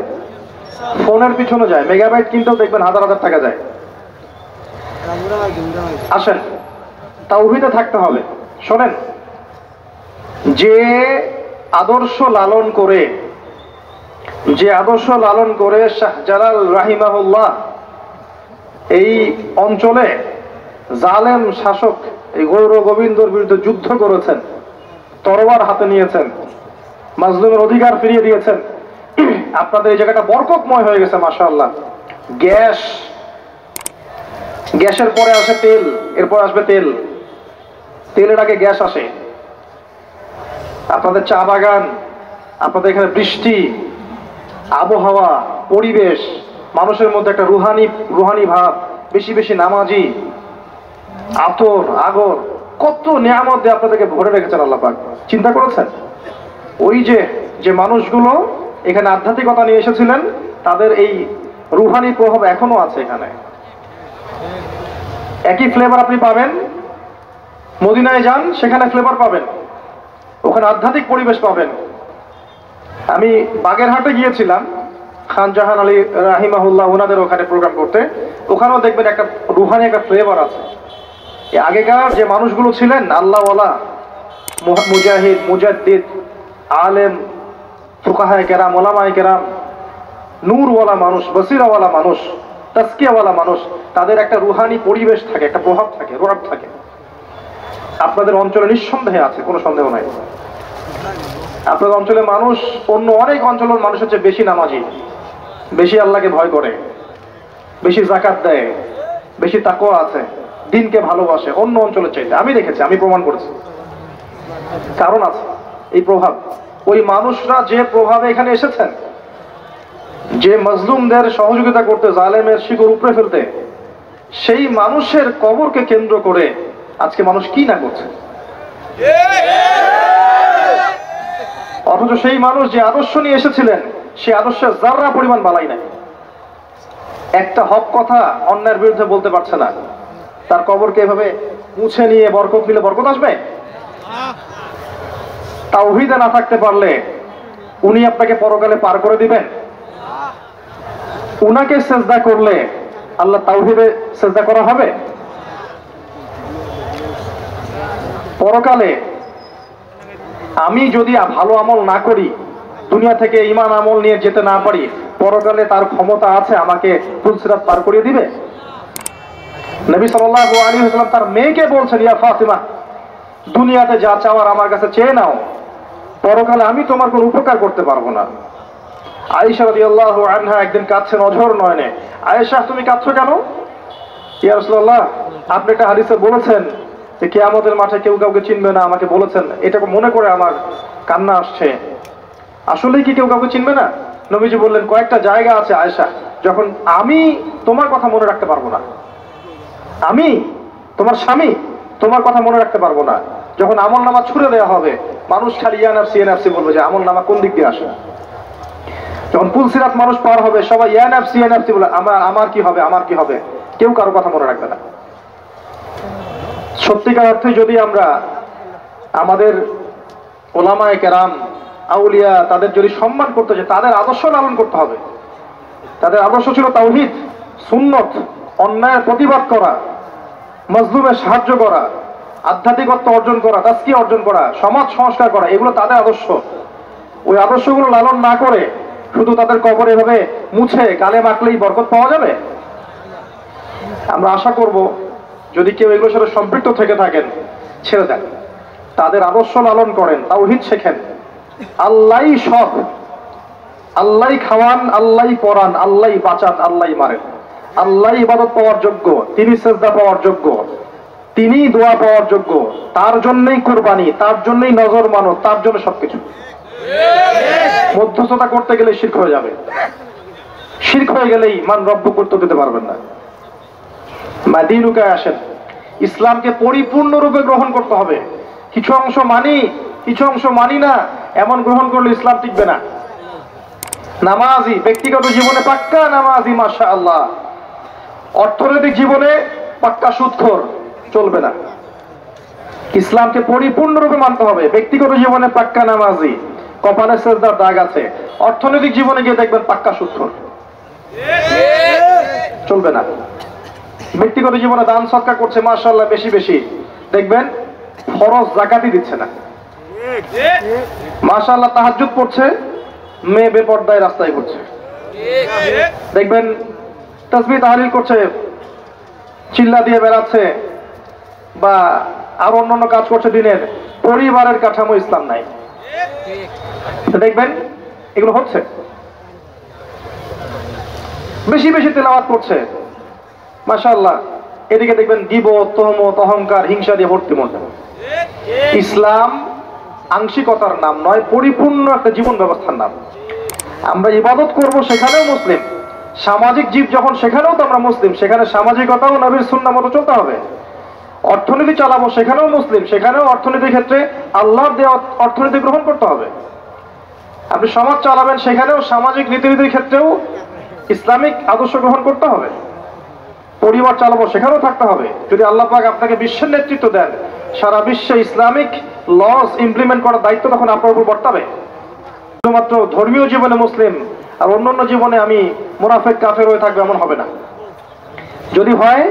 ফোনের পিছনে যায়, মেগাবাইট কিনতেও দেখবেন হাজার হাজার টাকা যায়। আসেন, তাওহীদে থাকতে হবে। শোনেন, যে আদর্শ লালন করে শাহজালাল রাহিমাহুল্লাহ এই অঞ্চলে জালেম শাসক এই গৌর গোবিন্দর বিরুদ্ধে যুদ্ধ করেছেন, তরবার হাতে নিয়েছেন, মাজলুমের অধিকার ফিরিয়ে দিয়েছেন। আপনাদের এই জায়গাটা বরকতময় হয়ে গেছে মাশাআল্লাহ। গ্যাসের পরে আসে তেল, এরপর আসবে তেলের আগে গ্যাস আসে। আপনাদের চা বাগান, আপনাদের এখানে বৃষ্টি, আবহাওয়া, পরিবেশ, মানুষের মধ্যে একটা রুহানি ভাব, বেশি বেশি নামাজি, আতর আগর, কত নিয়ামত দিয়ে আপনাদেরকে ভরে রেখেছেন আল্লাহ পাক। চিন্তা করেছেন? ওই যে মানুষগুলো এখানে আধ্যাত্মিকতা নিয়ে এসেছিলেন, তাদের এই রুহানি প্রভাব এখনো আছে এখানে। একই ফ্লেভার আপনি পাবেন, মদিনায় যান সেখানে ফ্লেভার পাবেন, ওখানে আধ্যাত্মিক পরিবেশ পাবেন। আমি বাগেরহাটে গিয়েছিলাম খান জাহান আলী রাহিমাহুল্লাহ ওনাদের ওখানে প্রোগ্রাম করতে, ওখানেও দেখবেন একটা রুহানি একটা ফ্লেভার আছে। আগেকার যে মানুষগুলো ছিলেন আল্লাহওয়ালা, মুজাহিদ, মুজাদ্দিদ, আলেম, ফুকাহায়ে কেরাম, ওলামায়ে কেরাম, নূরওয়ালা মানুষ, বসিরাওয়ালা মানুষ, তাজকিয়াওয়ালা মানুষ, তাদের একটা রুহানি পরিবেশ থাকে, একটা প্রভাব থাকে, রূপ থাকে। আপনাদের অঞ্চলে নিঃসন্দেহে আছে, কোনো সন্দেহ নাই। আপনাদের অঞ্চলে মানুষ অন্য অনেক অঞ্চলের মানুষের চেয়ে বেশি নামাজি, বেশি আল্লাহকে ভয় করে, বেশি যাকাত দেয়, বেশি তাকওয়া আছে, দিনকে ভালোবাসে অন্য অঞ্চলের চাইতে। আমি দেখেছি, আমি প্রমাণ করেছি। কারণ আছে এই প্রভাব। ওই মানুষরা যে প্রভাবে এখানে এসেছেন, যে মজলুমদের সহযোগিতা করতে, জালেমের শিকড় উপড়ে ফেলতে, সেই মানুষের কবরকে কেন্দ্র করে আজকে মানুষ কি না করছে। অথচ সেই মানুষ যে আদর্শ নিয়ে এসেছিলেন, সেই আদর্শের যাররা পরিমাণ বালাই নাই। একটা হক কথা অন্যায়ের বিরুদ্ধে বলতে পারছে না, তার কবরকে এভাবে মুছে নিয়ে বরকত নিলে বরকত আসবে? তাওহীদে না থাকতে পারলে উনি আপনাকে পরকালে পার করে দিবেন? উনাকে সেজদা করলে আল্লাহ তাওহীদে সেজদা করা হবে? পরকালে আমি যদি ভালো আমল না করি, দুনিয়া থেকে ঈমান আমল নিয়ে যেতে না পারি, পরকালে তার ক্ষমতা আছে আমাকে পুলসিরাত পার করিয়ে দিবে? নবী সাল্লাল্লাহু আলাইহি ওয়াসাল্লাম তার মেয়েকে বলছেন, ইয়া ফাতিমা, দুনিয়াতে যা চাওয়ার আমার কাছে চেয়ে নাও, পরকালে আমি তোমার কোনো উপকার করতে পারবো না। আয়েশা রাদিয়াল্লাহু আনহা একদিন কাঁদছেন অঝর নয়নে। আয়েশা, তুমি কাঁদছো কেন? ইয়া রাসূলুল্লাহ, আপনি একটা হাদিসে বলেছেন যে কিয়ামতের মাঠে কেউ কাউকে চিনবে না, আমাকে বলেছেন, এটা মনে করে আমার কান্না আসছে। আসলেই কি কেউ কাউকে চিনবে না? নবীজি বললেন, কয়েকটা জায়গা আছে আয়েশা, যখন আমি তোমার কথা মনে রাখতে পারবো না, আমি তোমার স্বামী তোমার কথা মনে রাখতে পারবো না। যখন আমল নামা ছুড়ে দেওয়া হবে, মানুষ খালি ইয়া নাফসি বলবে যে আমল নামা কোন দিক দিয়ে আসে। যখন পুলসিরাত মানুষ পার হবে, সবাই ইয়া নাফসি বলে, আমার কি হবে, আমার কি হবে, কেউ কারো কথা মনে রাখবে না। সত্যিকার অর্থে যদি আমরা আমাদের ওলামায়ে কেরাম, আউলিয়া তাদের যদি সম্মান করতে চায় তাদের আদর্শ লালন করতে হবে। তাদের আদর্শ ছিল তাওহীদ, সুন্নত, অন্যায়ের প্রতিবাদ করা, মজলুমের সাহায্য করা, আধ্যাত্মিকত্ব অর্জন করা, তাজকিয়া অর্জন করা, সমাজ সংস্কার করা, এগুলো তাদের আদর্শ। ওই আদর্শগুলো লালন না করে শুধু তাদের কবরে এভাবে মুছে গালে মাখলেই বরকত পাওয়া যাবে? আমরা আশা করব যদি কেউ এগুলোর সাথে সম্পৃক্ত থেকে থাকেন ছেড়ে দেন, তাদের আদর্শ লালন করেন, তাওহীদ শেখেন। আল্লাহই সব, আল্লাহই খাওয়ান, আল্লাহই পরান, আল্লাহই বাঁচান, আল্লাহই মারেন। আল্লাহ ইবাদত পাওয়ার যোগ্য, তিনি সেজদা পাওয়ার যোগ্য, তিনি দোয়া পাওয়ার যোগ্য, তার জন্যই কুরবানি, তার জন্যই নজর মানো, তার জন্য সবকিছু। মধ্যস্থতা করতে গেলে শিরক হয়ে যাবে। শিরক হয়ে গেলেই মান রব্বুক উত্তর দিতে পারবেন না। মাদিনুকায় আসেন, ইসলামকে পরিপূর্ণরূপে গ্রহণ করতে হবে। কিছু অংশ মানি, কিছু অংশ মানি না, এমন গ্রহণ করলে ইসলাম টিকবে না। নামাজি, ব্যক্তিগত জীবনে পাক্কা নামাজি, মাশাআল্লাহ। অর্থনৈতিক জীবনে পাক্কা সুদখোর, চলবে না। ইসলামকে পরিপূর্ণরূপে মানতে হবে। ব্যক্তিগত জীবনে পাক্কা নামাজি, কপালে সেজদার দাগ আছে, অর্থনৈতিক জীবনে গিয়ে দেখবেন পাক্কা সুদখোর, চলবে না। ব্যক্তিগত জীবনে দান সদকা করছে মাশাআল্লাহ বেশি বেশি, দেখবেন ফরজ যাকাতই দিচ্ছে না। মাশাআল্লাহ তাহাজ্জুদ পড়ছে, মেয়ে বেপর্দায় রাস্তায় ঘুরছে। দেখবেন তাসবিহ তাহলিল করছে, চিল্লা দিয়ে বেড়াচ্ছে, বা আর অন্যান্য কাজ করছে দিনের, পরিবারের কাঠামো ইসলাম নাই। দেখবেন এগুলো হচ্ছে। বেশি বেশি তেলাওয়াত করছে মাশাআল্লাহ, এদিকে দেখবেন গীবত, তহমত, অহংকার, হিংসা দিয়ে ভর্তি মন। ইসলাম আংশিকতার নাম নয়, পরিপূর্ণ একটা জীবন ব্যবস্থার নাম। আমরা ইবাদত করব সেখানেও মুসলিম, সামাজিক জীব যখন সেখানেও তো আমরা মুসলিম, সেখানে সামাজিকতাও নবীর সুন্নাহ মতো চলতে হবে। অর্থনীতি চালাবো সেখানেও মুসলিম, সেখানেও অর্থনীতির ক্ষেত্রে আল্লাহর দেওয়া অর্থনীতি গ্রহণ করতে হবে। আপনি সমাজ চালাবেন সেখানেও সামাজিক নীতিনীতির ক্ষেত্রেও ইসলামিক আদর্শ গ্রহণ করতে হবে। পরিবার চালাবো সেখানেও থাকতে হবে। যদি আল্লাহ পাক আপনাকে বিশ্বের নেতৃত্ব দেন, সারা বিশ্বে ইসলামিক লস ইমপ্লিমেন্ট করার দায়িত্ব তখন আপনার উপর বর্তাবে। শুধুমাত্র ধর্মীয় জীবনে মুসলিম আর অন্যান্য জীবনে আমি মুনাফিক কাফের হয়ে থাকবে, এমন হবে না। যদি হয়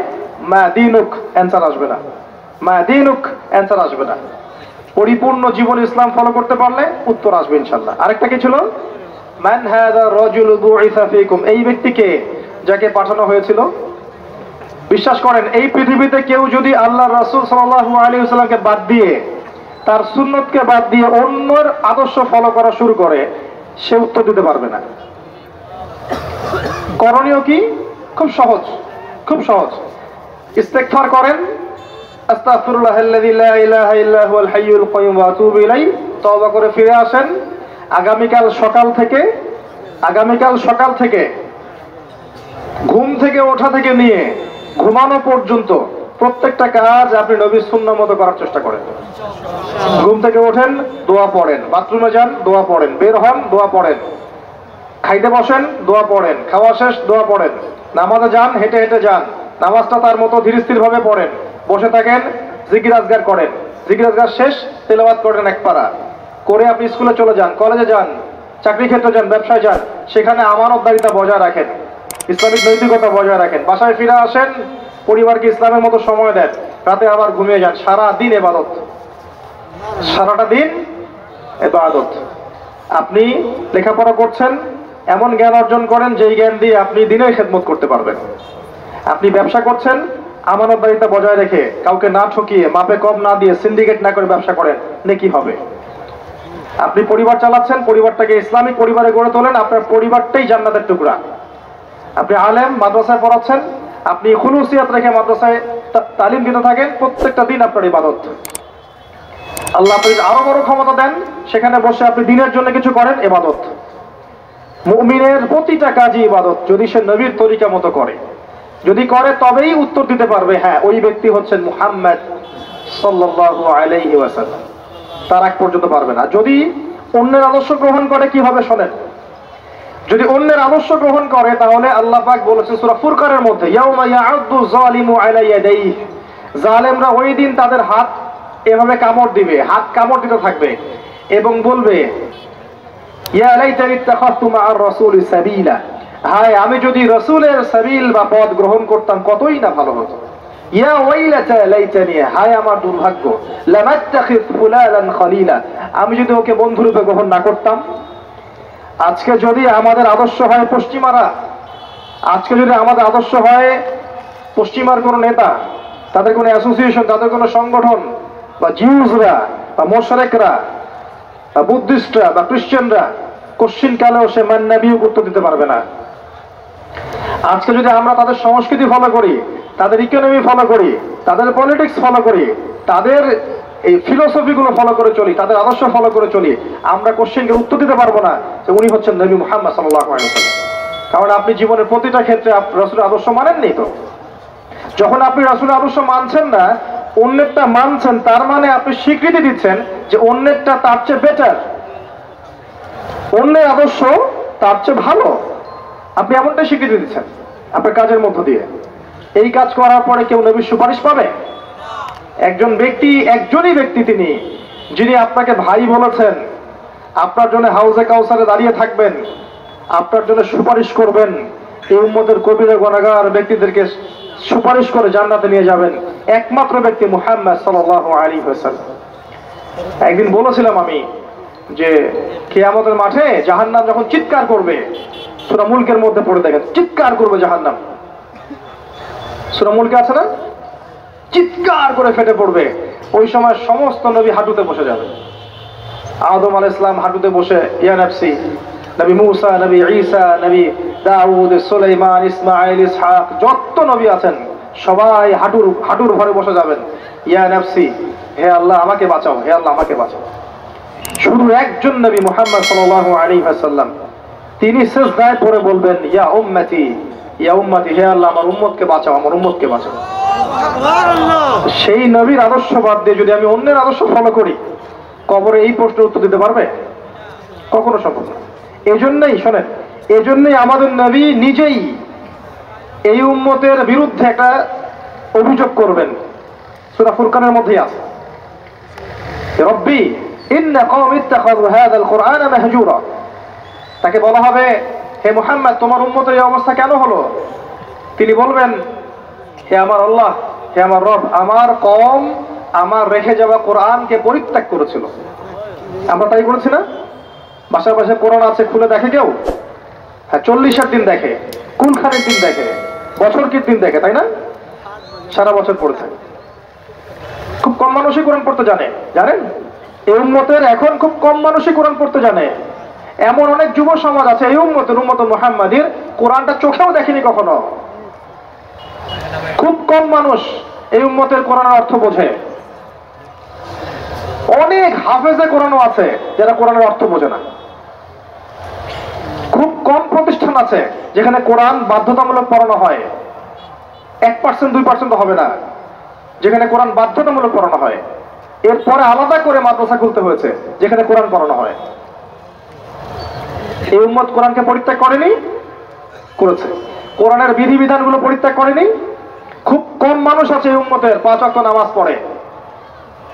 মা দিনুক, অ্যান্সার আসবে না। মা দিনুক, অ্যান্সার আসবে না। পরিপূর্ণ জীবন ইসলাম ফলো করতে পারলে উত্তর আসবে ইনশাআল্লাহ। আরেকটা কি ছিল? মান হাযা রাজুলু বুইসা ফীকুম, এই ব্যক্তিকে যাকে পাঠানো হয়েছিল। বিশ্বাস করেন এই পৃথিবীতে কেউ যদি আল্লাহর রাসূল সাল্লাল্লাহু আলাইহি ওয়াসাল্লামকে বাদ দিয়ে, তার সুন্নতকে বাদ দিয়ে অন্যের আদর্শ ফলো করা শুরু করে, সে উত্তর দিতে পারবে না। করণীয় কি? খুব সহজ, খুব সহজ। ইস্তেগফার করেন, আস্তাগফিরুল্লাহাল্লাযী লা ইলাহা ইল্লা হুয়াল হাইয়ুল কাইয়্যুম ওয়া আতুবু ইলাইহি, তওবা করে ফিরে আসেন। আগামীকাল সকাল থেকে ঘুম থেকে ওঠা থেকে নিয়ে ঘুমানো পর্যন্ত প্রত্যেকটা কাজ আপনি নবীর সুন্নাহ মতো করার চেষ্টা করেন। ঘুম থেকে ওঠেন, দোয়া পড়েন, বাথরুমে যান, দোয়া পড়েন, বের হন, দোয়া পড়েন, খাইতে বসেন, দোয়া পড়েন, খাওয়া শেষ, দোয়া পড়েন, নামাজে যান, হেঁটে হেঁটে যান, নামাজটা তার মতো ধীর স্থির ভাবে পড়েন, বসে থাকেন, জিকির আজগার করেন, জিকির আজগার শেষ তেলাওয়াত করেন এক পারা করে আপনি স্কুলে চলে যান, কলেজে যান, চাকরি ক্ষেত্রে যান, ব্যবসায় যান, সেখানে আমানতদারিতা বজায় রাখেন, ইসলামিক নৈতিকতা বজায় রাখেন। বাসায় ফিরে আসেন, পরিবারকে ইসলামের মতো সময় দেন, রাতে আবার ঘুমিয়ে যান। সারা দিন ইবাদত, সারাটা দিন ইবাদত। আপনি লেখাপড়া করছেন, এমন জ্ঞান অর্জন করেন যেই জ্ঞান দিয়ে আপনি দিনের খেদমত করতে পারবেন। আপনি ব্যবসা করছেন, আমানতদারিতা বজায় রেখে, কাউকে না ঠকিয়ে, মাপে কম না দিয়ে, সিন্ডিকেট না করে ব্যবসা করেন, নেকি হবে। আপনি পরিবার চালাচ্ছেন, পরিবারটাকে ইসলামিক পরিবারে গড়ে তোলেন, আপনার পরিবারটাই জান্নাতের টুকরা। আপনি আলেম, মাদ্রাসায় পড়াচ্ছেন, আপনি খুলুসিয়াত রেখে মাদ্রাসায় তালিম দিতে থাকেন, প্রত্যেকটা দিন আপনার ইবাদত। আল্লাহ আপনাকে আরো বড় ক্ষমতা দেন, সেখানে বসে আপনি দিনের জন্য কিছু করেন, ইবাদত। মুমিনের প্রতিটা কাজই ইবাদত, যদি সে নবীর তরিকা মতো করে। যদি করে তবেই উত্তর দিতে পারবে, হ্যাঁ ওই ব্যক্তি হচ্ছেন মুহাম্মদ সাল্লাল্লাহু আলাইহি ওয়াসাল্লাম। তার আগ পর্যন্ত পারবে না। যদি অন্যের আদর্শ গ্রহণ করে, কিভাবে শোনেন, যদি অন্যের আদর্শ গ্রহণ করে, তাহলে আল্লাহ পাক বলেছেন সূরা ফুরকানের মধ্যে, ইয়াউমা ইয়াউদ্দু যালিমু আলা ইয়াদাইহি, জালেমরা ওই দিন তাদের হাত এভাবে কামড় দিবে, হাত কামড় দিতে থাকবে এবং বলবে ইয়া লাইতানি ইত্তাখাযতু মা'আর রাসূলি সাবিলা, হায় আমি যদি রাসূলের সাবিল বা পথ গ্রহণ করতাম কতই না ভালো হতো। ইয়া ওয়াইলাতা লাইতানি, হায় আমার দুর্ভাগ্য, লাম আত্তাখিয ফুলানান খলিলা, আমি যদি ওকে বন্ধুরূপে গ্রহণ না করতাম। আজকে যদি আমাদের আদর্শ হয় পশ্চিমারা, আজকে যদি আমাদের আদর্শ হয় পশ্চিমার কোন নেতা, তাদের কোন অ্যাসোসিয়েশন, তাদের কোন সংগঠন, বা জিউসরা বা মোশরেকরা বা বুদ্ধিস্টরা বা খ্রিস্টানরা, কোশ্চিন কালেও সে মান্নাবিও উত্তর দিতে পারবে না। আজকে যদি আমরা তাদের সংস্কৃতি ফলো করি, তাদের ইকোনমি ফলো করি, তাদের পলিটিক্স ফলো করি, তাদের এই ফিলোসফি গুলো ফলো করে চলি, তাদের আদর্শ ফলো করে চলি, আমরা কোশ্চেনকে উত্তর দিতে পারবো না যে উনি হচ্ছেন নবী মুহাম্মদ সাল্লাল্লাহু আলাইহি ওয়াসাল্লাম। কারণ আপনি জীবনের প্রতিটা ক্ষেত্রে রাসূলের আদর্শ মানেননি। তো যখন আপনি রাসূলের আদর্শ মানছেন না, অন্যেরটা মানছেন, তার মানে আপনি স্বীকৃতি দিচ্ছেন যে অন্যেরটা তার চেয়ে বেটার, অন্যের আদর্শ তার চেয়ে ভালো। আপনি এমনটাই স্বীকৃতি দিচ্ছেন আপনার কাজের মধ্য দিয়ে। এই কাজ করার পরে কেউ নবীর সুপারিশ পাবে? একজনই ব্যক্তি তিনি, যিনি আপনাকে ভাই বলেছেন, আপনার জন্য হাউজে কাউসারে দাঁড়িয়ে থাকবেন, আপনার জন্য সুপারিশ করবেন, এই উম্মতের কবিরা গুনাহগার ব্যক্তিদেরকে সুপারিশ করে জান্নাতে নিয়ে যাবেন, একমাত্র ব্যক্তি মুহাম্মদ সাল্লাল্লাহু আলাইহি ওয়াসাল্লাম। একদিন বলেছিলাম আমি যে কিয়ামতের মাঠে জাহান্নাম যখন চিৎকার করবে, সূরা মুলকের মধ্যে পড়ে দেখেন, চিৎকার করবে জাহান্নাম। সূরা মুলকে আছে না, চিৎকার করে ফেটে পড়বে। ওই সময় সমস্ত নবী হাঁটুতে বসে যাবে। আদম আলাইহিস সালাম হাঁটুতে বসে ইয়া নাফসি, নবী মূসা, নবী ঈসা, নবী দাউদ, সুলাইমান, ইসমাঈল, ইসহাক, যত নবী আছেন সবাই হাঁটুর ভরে বসে যাবেন। ইয়া নাফসি, হে আল্লাহ আমাকে বাঁচাও, হে আল্লাহ আমাকে বাঁচাও। শুধু একজন নবী মুহাম্মদ সাল্লাল্লাহু আলাইহি ওয়াসাল্লাম, তিনি সিজদায় পড়ে বলবেন ইয়া উম্মতি, ইয়া উম্মতি, হে আল্লাহ আমার উম্মতকে বাঁচাও, আমার উম্মতকে বাঁচাও। সেই নবীর আদর্শ বাদ দিয়ে যদি আমি অন্যের আদর্শ ফলো করি, কবরে এই প্রশ্নের উত্তর দিতে পারবে? কখনো সম্ভব না। এজন্যই শোনেন, এজন্যই আমাদের নবী নিজেই এই উম্মতের বিরুদ্ধে একটা অভিযোগ করবেন। সূরা ফুরকানের মধ্যেই আছে, রব্বি ইন্না কওমি ইত্তাখাযু হাযাল কুরআনা মাহজুরা। তাকে বলা হবে, হে মুহাম্মদ তোমার উম্মতের এই অবস্থা কেন হলো? তিনি বলবেন, হে আমার আল্লাহ, হে আমার রব, আমার কওম আমার রেখে যাওয়া কোরআনকে পরিত্যাগ করেছিল। আমরা তাই করেছি না? বাসায় বাসায় কোরআন আছে, খুলে দেখে কেউ? হ্যাঁ, 40-এর দিন দেখে, কুলখানের দিন দেখে, বছরকির দিন দেখে, তাই না? সারা বছর পড়ে থাকে। খুব কম মানুষই কোরআন পড়তে জানে, জানেন? এই উম্মতের এখন খুব কম মানুষই কোরআন পড়তে জানে। এমন অনেক যুব সমাজ আছে এই উম্মত মুহাম্মাদির, কোরআনটা চোখেও দেখেনি কখনো। খুব কম মানুষ এই উম্মতের কোরআনের অর্থ বোঝে। অনেক হাফেজে কোরআনও আছে যারা কোরআনের অর্থ বোঝে না। খুব কম প্রতিষ্ঠান আছে যেখানে কোরআন বাধ্যতামূলক পড়ানো হয়, 1%, 2% হবে না, যেখানে কোরআন বাধ্যতামূলক পড়ানো হয়। এরপরে আলাদা করে মাদ্রাসা খুলতে হয়েছে যেখানে কোরআন পড়ানো হয়। এই উম্মত কোরআনকে পরিত্যাগ করেনি? করেছে। কোরআনের বিধিবিধানগুলো পরিত্যাগ করেনি? খুব কম মানুষ আছে এই উম্মতের 5 ওয়াক্ত নামাজ পড়ে,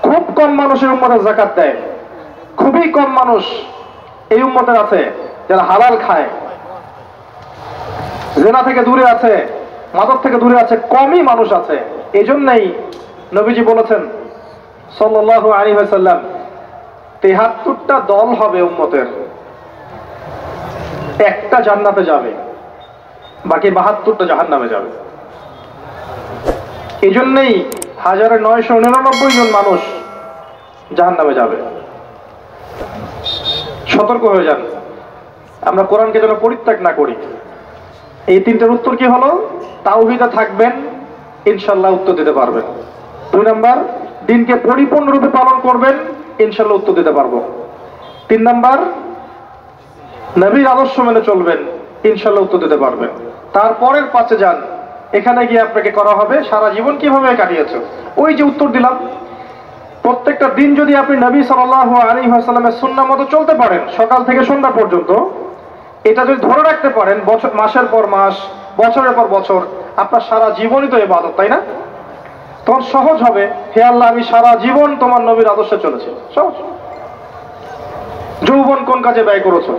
খুব কম মানুষ এই উম্মতের যাকাত দেয়, খুবই কম মানুষ এই উম্মতের আছে যারা হালাল খায়, জিনা থেকে দূরে আছে, মাদক থেকে দূরে আছে, কমই মানুষ আছে। এই জন্যই নবীজি বলেছেন সাল্লাল্লাহু আলাইহি ওয়াসাল্লাম, 73টা দল হবে উম্মতের, একটা জান্নাতে যাবে, বাকি 72টা জাহান্নামে যাবে। এই জন্যই 1999 জন মানুষ জাহান্নামে যাবে। সতর্ক হয়ে যান, আমরা কোরআনকে যেন পরিত্যাগ না করি। এই 3টার উত্তর কি হলো? তাওহীদে থাকবেন, ইনশাআল্লাহ উত্তর দিতে পারবেন। 2 নাম্বার, দিনকে পরিপূর্ণরূপে পালন করবেন, ইনশাআল্লাহ উত্তর দিতে পারবো। 3 নাম্বার, নবীর আদর্শ মেনে চলবেন, ইনশাআল্লাহ উত্তর দিতে পারবেন। তারপরের 5-এ যান, এখানে গিয়ে আপনাকে করা হবে সারা জীবন কিভাবে কাটিয়েছো, ওই যে উত্তর দিলাম। প্রত্যেকটা দিন যদি আপনি নবী সাল্লাল্লাহু আলাইহি ওয়াসাল্লামের সুন্নাহ মতো চলতে পারেন, সকাল থেকে সন্ধ্যা পর্যন্ত, এটা যদি ধরে রাখতে পারেন মাসের পর মাস, বছরের পর বছর, আপনার সারা জীবনই তো ইবাদত, তাই না? তখন সহজ হবে, হে আল্লাহ আমি সারা জীবন তোমার নবীর আদর্শে চলেছি। সহজ। যৌবন কোন কাজে ব্যয় করেছো?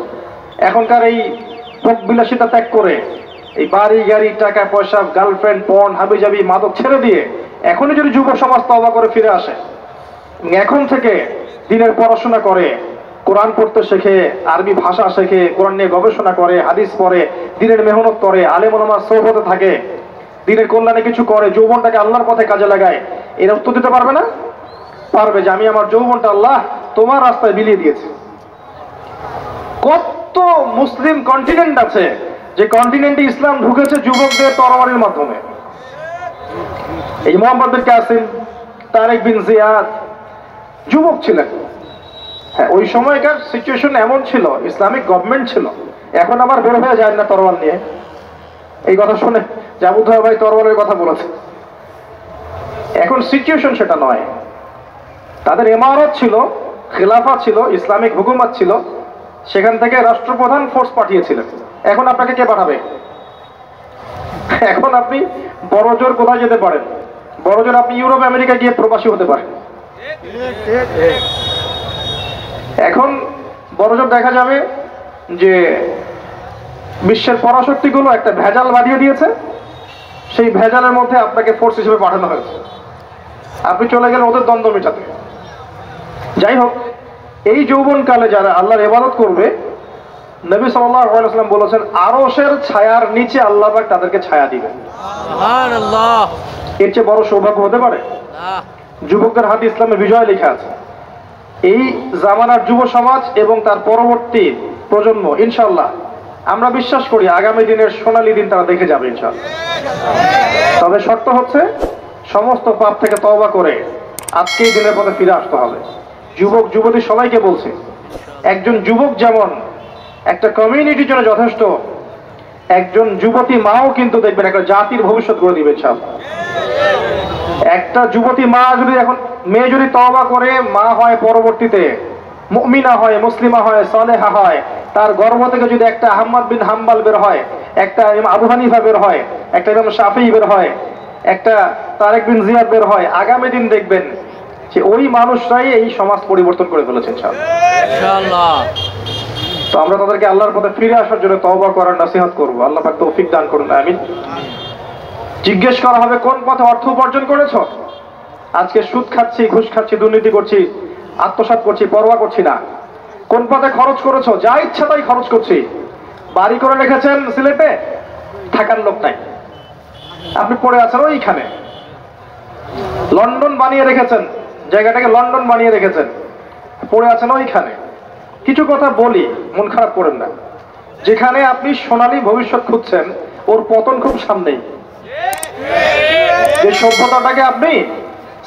এখনকার এই ভোগ বিলাসিতা ত্যাগ করে, এই বাড়ি গাড়ি টাকা পয়সা গার্লফ্রেন্ড পর্ন হাবিজাবি মাদক ছেড়ে দিয়ে এখনই যদি যুব সমাজ তওবা করে ফিরে আসে, এখন থেকে দিনের পড়াশোনা করে, কোরআন পড়তে শেখে, আরবি ভাষা শেখে, কোরআন নিয়ে গবেষণা করে, হাদিস পড়ে, দিনের মেহনত করে, আলেম ওলামার সোহবতে থাকে, দিনের কল্যাণে কিছু করে, যৌবনটাকে আল্লাহর পথে কাজে লাগায়, এর উত্তর দিতে পারবে না? পারবে যে আমি আমার যৌবনটা আল্লাহ তোমার রাস্তায় বিলিয়ে দিয়েছি। কত মুসলিম কন্টিনেন্ট আছে যে কন্টিনেন্টে ইসলাম ঢুকেছে যুবকদের তরবারির মাধ্যমে। এই মোহাম্মদ বিন কাসিম, তারেক বিন জিয়াদ যুবক ছিলেন। হ্যাঁ, ওই সময়কার সিচুয়েশন এমন ছিল, ইসলামিক গভর্নমেন্ট ছিল। এখন আবার বের হয়ে যায় না তরবাল নিয়ে, এই কথা শুনে জাবুদ্দার ভাই তরবালের কথা বলেছে। এখন সিচুয়েশন সেটা নয়। তাদের ইমারত ছিল, খেলাফা ছিল, ইসলামিক হুকুমত ছিল, সেখান থেকে রাষ্ট্রপ্রধান ফোর্স পাঠিয়েছিলেন। এখন আপনাকে কে পাঠাবে? এখন আপনি বড় জোর কোথায় যেতে পারেন? বড় জোর আপনি ইউরোপ আমেরিকা গিয়ে প্রবাসী হতে পারেন। এখন বড় জোর দেখা যাবে যে বিশ্বের পরাশক্তিগুলো একটা ভেজাল বাড়িয়ে দিয়েছে, সেই ভেজালের মধ্যে আপনাকে ফোর্স হিসেবে পাঠানো হয়েছে, আপনি চলে গেলেন ওদের দ্বন্দ্ব মেটাতে। যাই হোক, এই যৌবনকালে যারা আল্লাহর ইবাদত করবে, নবী সাল্লাল্লাহু আলাইহি ওয়াসাল্লাম বলেছেন আরশের ছায়ার নিচে আল্লাহ পাক তাদেরকে ছায়া দিবেন। সুবহানাল্লাহ। এর চেয়ে বড় সৌভাগ্য হতে পারে? যুবকদের হাতে ইসলামের বিজয় লেখা আছে। এই জামানার যুব সমাজ এবং তার পরবর্তী প্রজন্ম ইনশাআল্লাহ আমরা বিশ্বাস করি আগামী দিনের সোনালী দিন তারা দেখে যাবে ইনশাআল্লাহ। তবে শর্ত হচ্ছে সমস্ত পাপ থেকে তওবা করে আজকেই দিনের পথে ফিরে আসতে হবে। যুবক যুবতী সবাইকে বলছে, একজন যুবক যেমন একটা কমিউনিটির জন্য যথেষ্ট, একজন যুবতী মাও কিন্তু দেখবেন একটা জাতির ভবিষ্যৎ করে দিবে ইনশাআল্লাহ। একটা যুবতী মা যদি এখন মেয়ে যদি তওবা করে মা হয়, পরবর্তীতে মুমিনা হয়, মুসলিমা হয়, সালেহা হয়, তার গর্ভ থেকে যদি একটা আহমদ বিন হাম্বাল বের হয়, একটা ইমাম আবু হানিফা বের হয়, একটা ইমাম শাফিঈ বের হয়, একটা তারেক বিন জিয়াদ বের হয়, আগামী দিন দেখবেন যে ওই মানুষরাই এই সমাজ পরিবর্তন করে ফেলেছে ইনশাআল্লাহ। তো আমরা তাদেরকে আল্লাহর পথে ফিরে আসার জন্য তওবা করার নসিহত করব। আল্লাহ পাক তৌফিক দান করুন, আমিন। জিজ্ঞেস করা হবে কোন পথে অর্থ উপার্জন করেছো? আজকে সুদ খাচ্ছি, ঘুষ খাচ্ছি, দুর্নীতি করছি, আত্মসাৎ করছি, পরোয়া করছি না। কোন পথে খরচ করেছো? যা ইচ্ছা তাই খরচ করছি। বাড়ি করে রেখেছেন সিলেটে, থাকার লোক নাই, আপনি পড়ে আছেন ওইখানে। লন্ডন বানিয়ে রেখেছেন, জায়গাটাকে লন্ডন বানিয়ে রেখেছেন, পড়ে আছেন ওইখানে। কিছু কথা বলি, মন খারাপ করেন না। যেখানে আপনি সোনালী ভবিষ্যৎ খুঁজছেন, ওর পতন খুব সামনেই। যে সভ্যতাটাকে আপনি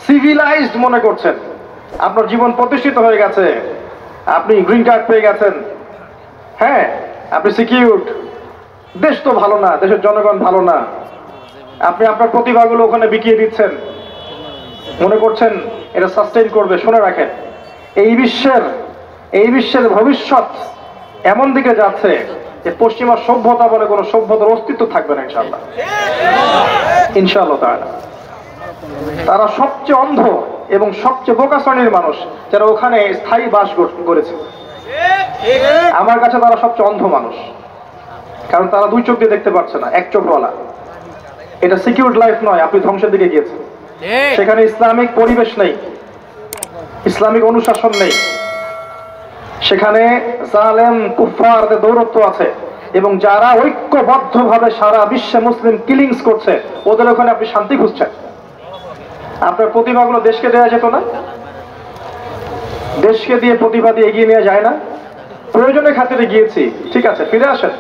সিভিলাইজড মনে করছেন, আপনার জীবন প্রতিষ্ঠিত হয়ে গেছে, আপনি গ্রিন কার্ড পেয়ে গেছেন, হ্যাঁ আপনি সিকিউরড, দেশ তো ভালো না, দেশের জনগণ ভালো না, আপনি আপনার প্রতিভাগুলো ওখানে বিকিয়ে দিচ্ছেন, মনে করছেন এটা সাস্টেইন করবে। শুনে রাখেন, এই বিশ্বের ভবিষ্যৎ এমন দিকে যাচ্ছে যে পশ্চিমা সভ্যতা বলে কোনো সভ্যতার অস্তিত্ব থাকবে না ইনশাআল্লাহ। ইনশাআল্লাহ তারা সবচেয়ে অন্ধ এবং সবচেয়ে বোকা শ্রেণীর মানুষ যারা ওখানে স্থায়ী বাস করেছে। আমার কাছে তারা সবচেয়ে অন্ধ মানুষ, কারণ তারা দুই চোখ দিয়ে দেখতে পাচ্ছে না, এক চোখওয়ালা। এটা সিকিউরড লাইফ নয়, আপনি ধ্বংসের দিকে গিয়েছেন। সেখানে ইসলামিক পরিবেশ নেই, ইসলামিক অনুশাসন নেই, সেখানে জালেম কুফফারদের দৌরত্ব আছে, এবং যারা ঐক্যবদ্ধভাবে সারা বিশ্বে মুসলিম কিলিংস করছে, ওদের ওখানে আপনি শান্তি খুঁজছেন। আপনার প্রতিভাগুলো দেশকে দেওয়া যেত না? দেশকে দিয়ে প্রতিভা দিয়ে এগিয়ে নেওয়া যায় না? প্রয়োজনের খাতিরে গিয়েছি, ঠিক আছে, ফিরে আসেন।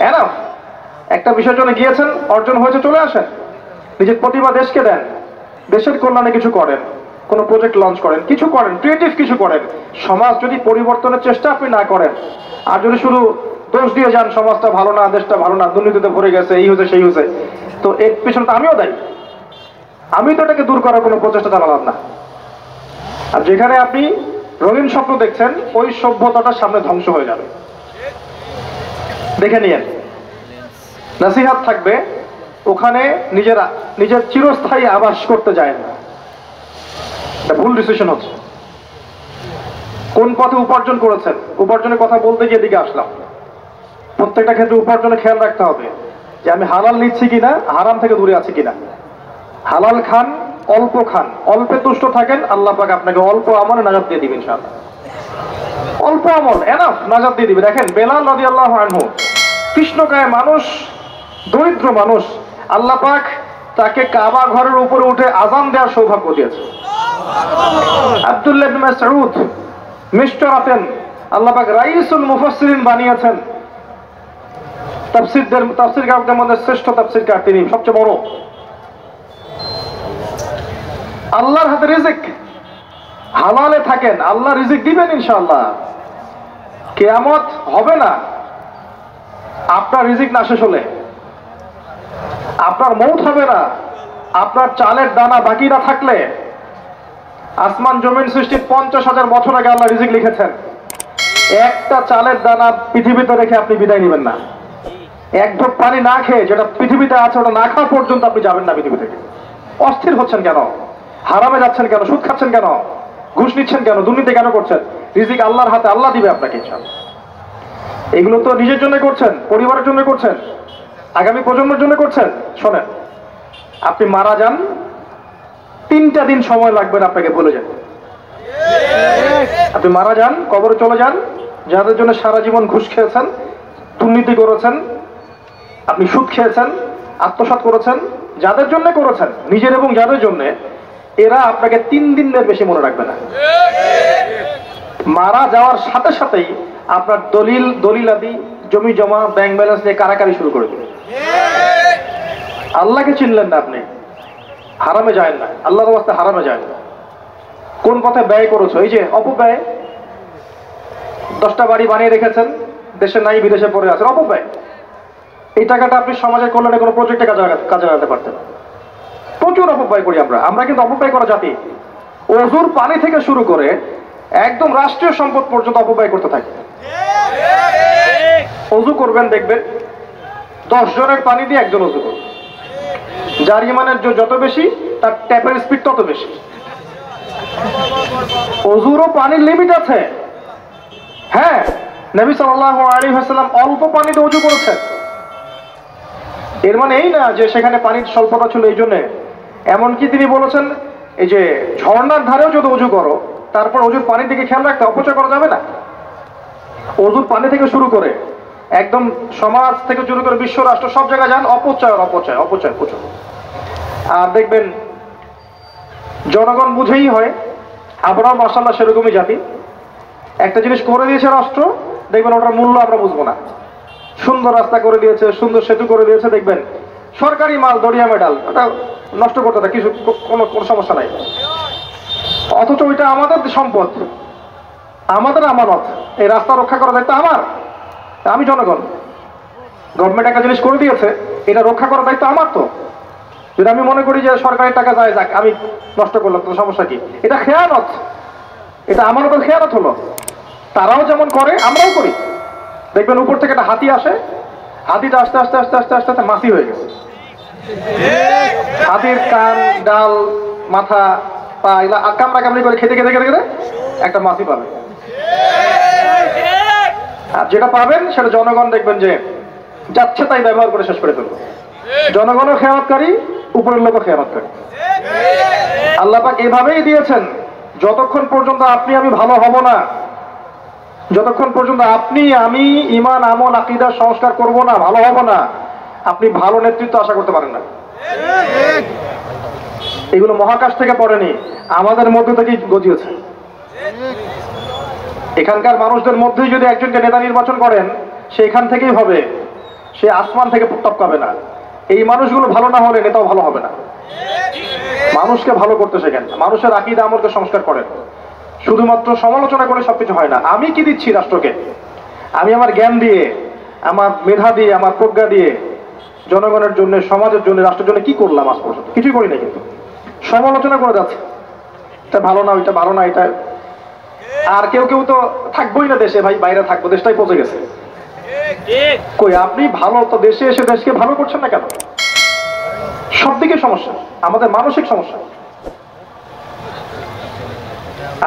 এনাফ, একটা বিষয়ের জন্য গিয়েছেন, অর্জন হয়েছে, চলে আসেন। নিজের প্রতিভা দেশকে দেন, দেশের কল্যাণে কিছু করেন, কোনো প্রজেক্ট লঞ্চ করেন, কিছু করেন, ক্রিয়েটিভ কিছু করেন। সমাজ যদি পরিবর্তনের চেষ্টা আপনি না করেন, আর যদি শুধু দোষ দিয়ে যান সমাজটা ভালো না, দেশটা ভালো না, দুর্নীতিতে ভরে গেছে, এই হয়েছে সেই হয়েছে, তো এর পিছনে তো আমিও দায়ী। আমি তো এটাকে দূর করার কোনো প্রচেষ্টা চালালাম না। আর যেখানে আপনি রঙিন স্বপ্ন দেখছেন, ওই সভ্যতাটা সামনে ধ্বংস হয়ে যাবে। দেখে নিয়েন, নসিহত থাকবে, ওখানে নিজের চিরস্থায়ী আবাস করতে যায় না, এটা ভুল ডিসিশন হচ্ছে। কোন পথে উপার্জন করেছেন, উপার্জনের কথা বলতে গিয়ে এদিকে আসলাম। প্রত্যেকটা ক্ষেত্রে উপার্জনে খেয়াল রাখতে হবে যে আমি হালাল নিচ্ছি কিনা, হারাম থেকে দূরে আছি কিনা। হালাল খান, অল্প খান, অল্পে তুষ্ট থাকেন, আল্লাহ পাক আপনাকে অল্প আমলে নাজাত দিয়ে দিবেন ইনশাআল্লাহ। অল্প আমল এনাফ, নাজাত দিয়ে দিবে। দেখেন বেলাল রাদিয়াল্লাহু আনহু, কৃষ্ণকায় মানুষ, দরিদ্র মানুষ, আল্লাহ পাক তাকে কাবা ঘরের উপরে উঠে আযান দেওয়ার সৌভাগ্য দিয়েছে। আব্দুল্লাহ ইবনে মাসউদ মিস্টার আতেন, আল্লাহ পাক রাইসুল মুফাসসিরিন বানিয়েছেন। তাফসীরকারদের মধ্যে শ্রেষ্ঠ তাফসীরকার তিনি, সবচেয়ে বড়। আল্লাহর হাতে রিজিক, হালালে থাকেন, আল্লাহ রিজিক দিবেন ইনশাআল্লাহ। কিয়ামত হবে না আপনার রিজিক না শেষ হলে, আপনার মৌত হবে না আপনার চালের দানা বাকি না থাকলে। আসমান জমিন সৃষ্টির 50,000 বছর আগে আল্লাহ রিজিক লিখেছেন। একটা চালের দানা পৃথিবীতে রেখে আপনি বিদায় নেবেন না। এক ঢোক পানি না খেয়ে, যেটা পৃথিবীতে আছে ওটা না খাওয়া পর্যন্ত আপনি যাবেন না পৃথিবী থেকে। অস্থির হচ্ছেন কেন? হারামে যাচ্ছেন কেন? সুদ খাচ্ছেন কেন? ঘুষ নিচ্ছেন কেন? দুর্নীতি কেন করছেন? রিজিক আল্লাহর হাতে, আল্লাহ দিবে আপনাকে ইনশাআল্লাহ। এগুলো তো নিজের জন্য করছেন, পরিবারের জন্য করছেন, আগামী প্রজন্মের জন্য করছেন। শোনেন, আপনি মারা যান, 3টা দিন সময় লাগবে না আপনাকে বলে যেতে। আপনি মারা যান, কবরে চলে যান, যাদের জন্য সারা জীবন ঘুষ খেয়েছেন, দুর্নীতি করেছেন, আপনি সুদ খেয়েছেন, আত্মসাৎ করেছেন, যাদের জন্য করেছেন, নিজের এবং যাদের জন্য, এরা আপনাকে 3 দিনের বেশি মনে রাখবে না। মারা যাওয়ার সাথে সাথেই আপনার দলিলাদি, জমি জমা, ব্যাংক ব্যালেন্স নিয়ে কারাকারি শুরু করে দেবে। আল্লাহকে চিনলেন না আপনি, হারামে যায় না, আল্লাহর রাস্তায় হারামে যায় না। কোন পথে ব্যয় করেছো? এই যে অপব্যয়। 10টা বাড়ি বানিয়ে রেখেছেন, দেশে নাই, বিদেশে পড়ে আছেন, অপব্যয়। এই টাকাটা আপনি সমাজের কল্যাণে কোনো প্রজেক্টে কাজে লাগাতে পারতেন। প্রচুর অপব্যয় করি আমরা কিন্তু অপব্যয় করা জাতি। ওযুর পানি থেকে শুরু করে একদম রাষ্ট্রীয় সম্পদ পর্যন্ত অপব্যয় করতে থাকে। ওযু করবেন, দেখবেন 10 জনের পানি দিয়ে একজন ওযু করবে। যার ইমানের যত বেশি, তার ট্যাপের স্পিড তত বেশি। ওযুরও পানির লিমিট আছে। হ্যাঁ, নবী সাল্লাল্লাহু আলাইহি ওয়াসাল্লাম অল্প পানিতে ওযু করেছেন। এর মানে এই না যে সেখানে পানির স্বল্পতা ছিল এই জন্য। এমনকি তিনি বলেছেন, এই যে ঝর্ণার ধারেও যদি ওযু করো, তারপর ওযুর পানির দিকে খেয়াল রাখতে, অপচয় করা যাবে না। ওযুর পানি থেকে শুরু করে একদম সমাজ থেকে শুরু করে বিশ্ব রাষ্ট্র সব জায়গায় যান, অপচয় অপচয় অপচয় প্রচুর। আর দেখবেন জনগণ বুঝেই হয়, আমরাও মাশাআল্লাহ সেরকমই জাতি। একটা জিনিস করে দিয়েছে রাষ্ট্র, দেখবেন ওটার মূল্য আমরা বুঝবো না। সুন্দর রাস্তা করে দিয়েছে, সুন্দর সেতু করে দিয়েছে, দেখবেন সরকারি মাল, দরিয়া মেডাল, ওটা নষ্ট করতে থাকে, কিছু কোনো সমস্যা নাই। অথচ ওইটা আমাদের সম্পদ, আমাদের আমানত। এই রাস্তা রক্ষা করার দায়িত্ব আমার, আমি জনগণ। গভর্নমেন্ট একটা জিনিস করে দিয়েছে, এটা রক্ষা করার দায়িত্ব আমার। তো যদি আমি মনে করি যে সরকারি টাকা যায় যাক, আমি নষ্ট করলাম, তো সমস্যা কি? এটা খেয়ানত, এটা আমানতের খেয়ানত হলো। তারাও যেমন করে, আমরাও করি। দেখবেন উপর থেকে একটা হাতি আসে, হাতিটা আস্তে আস্তে আস্তে আস্তে আস্তে আস্তে মাছি হয়ে গেছে। হাতির কান, ডাল, মাথা, পা এগুলা কামড়া কামড়ি করে খেতে খেতে খেতে খেতে একটা মাছি পাবে। আর যেটা পাবেন সেটা জনগণ দেখবেন যে যাচ্ছে তাই ব্যবহার করে শেষ করে ফেলবে। জনগণও খেয়ানতকারী, উপরের লোকও খেয়ানতকারী। আল্লাহ পাক এভাবেই দিয়েছেন, যতক্ষণ পর্যন্ত আপনি আমি ভালো হব না, যতক্ষণ পর্যন্ত আপনি আমি ঈমান, আমল, আকীদা সংস্কার করব না, ভালো হব না, আপনি ভালো নেতৃত্ব আশা করতে পারেন না। এগুলো মহাকাশ থেকে পড়েনি, আমাদের মধ্যে থেকেই গজিয়েছে। এখানকার মানুষদের মধ্যেই যদি একজনকে নেতা নির্বাচন করেন, সে এখান থেকেই হবে, সে আসমান থেকে টপকাবে না। এই মানুষগুলো ভালো না হলে নেতাও ভালো হবে না। মানুষকে ভালো করতে শেখেন, মানুষের আকীদা আমলকে সংস্কার করেন। শুধুমাত্র সমালোচনা করে সবকিছু হয় না। আমি কি দিচ্ছি রাষ্ট্রকে? আমি আমার জ্ঞান দিয়ে, আমার মেধা দিয়ে, আমার প্রজ্ঞা দিয়ে জনগণের জন্য, সমাজের জন্য, রাষ্ট্রের জন্য কি করলাম আজ পর্যন্ত? কিছুই করি না। কিন্তু সমালোচনা করে যাচ্ছে, এটা ভালো না, ওইটা ভালো না, এটা। আর কেউ কেউ তো থাকবোই না দেশে, ভাই বাইরে থাকবো, দেশটাই পচে গেছে। কই আপনি ভালো তো দেশে এসে দেশকে ভালো করছেন না কেন? সব দিকে সমস্যা, আমাদের মানসিক সমস্যা,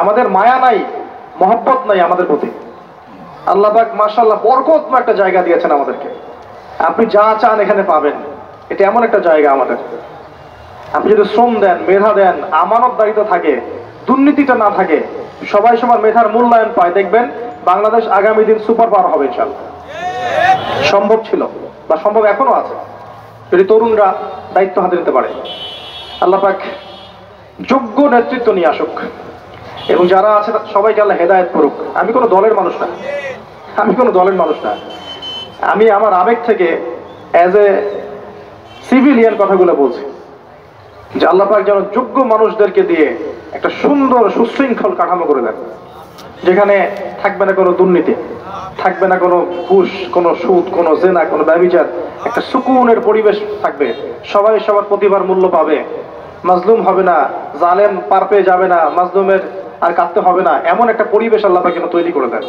আমাদের মায়া নাই, মহব্বত নাই আমাদের প্রতি। আল্লাহ পাক মাশাআল্লাহ বরকতময় একটা জায়গা দিয়েছেন আমাদেরকে। আপনি যা চান এখানে পাবেন। এটা এমন একটা জায়গা আমাদের, আপনি যদি শ্রম দেন, মেধা দেন, আমানতদারিত্ব থাকে, দুর্নীতিটা না থাকে, সবাই সবার মেধার মূল্যায়ন পায়, দেখবেন বাংলাদেশ আগামী দিন সুপার পাওয়ার হবে ইনশাআল্লাহ। সম্ভব ছিল বা সম্ভব এখনো আছে যদি তরুণরা দায়িত্ব হাতে নিতে পারে। আল্লাহ পাক যোগ্য নেতৃত্ব নিয়ে আসুক এবং যারা আছে সবাইকে আল্লাহ হেদায়েত করুক। আমি কোনো দলের মানুষ না, আমি আমার আবেগ থেকে অ্যাজ এ সিভিলিয়ান কথাগুলো বলছি যে আল্লাহ পাক যেন যোগ্য মানুষদেরকে দিয়ে একটা সুন্দর সুশৃঙ্খল কাঠামো করে দেন, যেখানে থাকবে না কোনো দুর্নীতি, থাকবে না কোনো ঘুষ, কোনো সুদ, কোনো জেনা, কোনো ব্যভিচার। একটা সুকুনের পরিবেশ থাকবে, সবাই সবার প্রতিভার মূল্য পাবে, মাজলুম হবে না, জালেম পার পেয়ে যাবে না, মাজলুমের আর কাঁদতে হবে না। এমন একটা পরিবেশ আল্লাহ পাক যেন তৈরি করে দেন।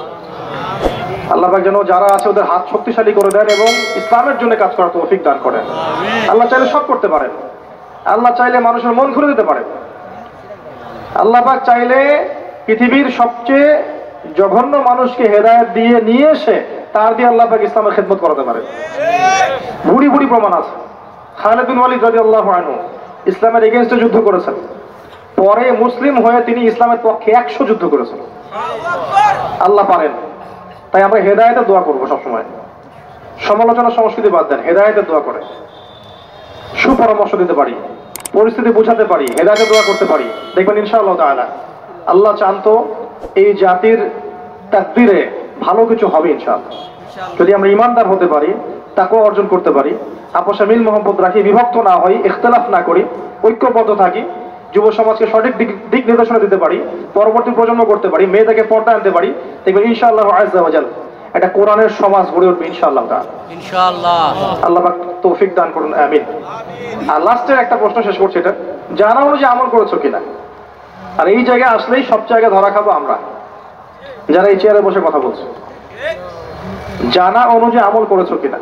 আল্লাহ পাক যেন যারা আছে ওদের হাত শক্তিশালী করে দেন এবং ইসলামের জন্য কাজ করার তৌফিক দান করেন। আল্লাহ চাইলে সব করতে পারেন, আল্লাহ চাইলে মানুষের মন খুলে দিতে পারেন। আল্লাহ পাক চাইলে পৃথিবীর সবচেয়ে জঘন্য মানুষকে হেদায়েত দিয়ে নিয়ে এসে তার দিয়ে আল্লাহ পাক ইসলামের খেদমত করাতে পারে। বুড়ি বুড়ি প্রমাণ আছে। খালিদ বিন ওয়ালিদ রাদিয়াল্লাহু আনহু ইসলামের এগেইনস্টে যুদ্ধ করেছেন, পরে মুসলিম হয়ে তিনি ইসলামের পক্ষে 100 যুদ্ধ করেছেন। আল্লাহ পারেন। তাই আমরা হেদায়েতের দোয়া করবো সবসময়। সমালোচনা সংস্কৃতি বাদ দেন, হেদায়েতের দোয়া করে সুপরামর্শ দিতে পারি, পরিস্থিতি বোঝাতে পারি, হেদায়েতের দোয়া করতে পারি, দেখবেন ইনশাআল্লাহ তাআলা আল্লাহ চান তো এই জাতির তাকদীরে ভালো কিছু হবে ইনশাআল্লাহ। যদি আমরা ইমানদার হতে পারি, তাকওয়া অর্জন করতে পারি, আপসে মিল মহব্বত রাখি, বিভক্ত না হই, ইখতিলাফ না করি, ঐক্যবদ্ধ থাকি, যুব সমাজকে সঠিক দিক নির্দেশনা দিতে পারি, পরবর্তী প্রজন্ম করতে পারি, মেয়েদেরকে পর্দা আনতে পারি, দেখবেন ইনশাআল্লাহ আযজা ওয়া জাল একটা কোরআনের সমাজ গড়ে উঠবে ইনশাআল্লাহ তাআলা। আল্লাহ পাক তৌফিক দান করুন, আমিন। আর লাস্টের একটা প্রশ্ন শেষ করছি, এটা জানা অনুযায়ী আমল করেছো কিনা। আর এই জায়গায় আসলেই সব জায়গায় ধরা খাবো আমরা যারা এই চেয়ারে বসে কথা বলছে। জানা অনুযায়ী আমল করেছো কিনা,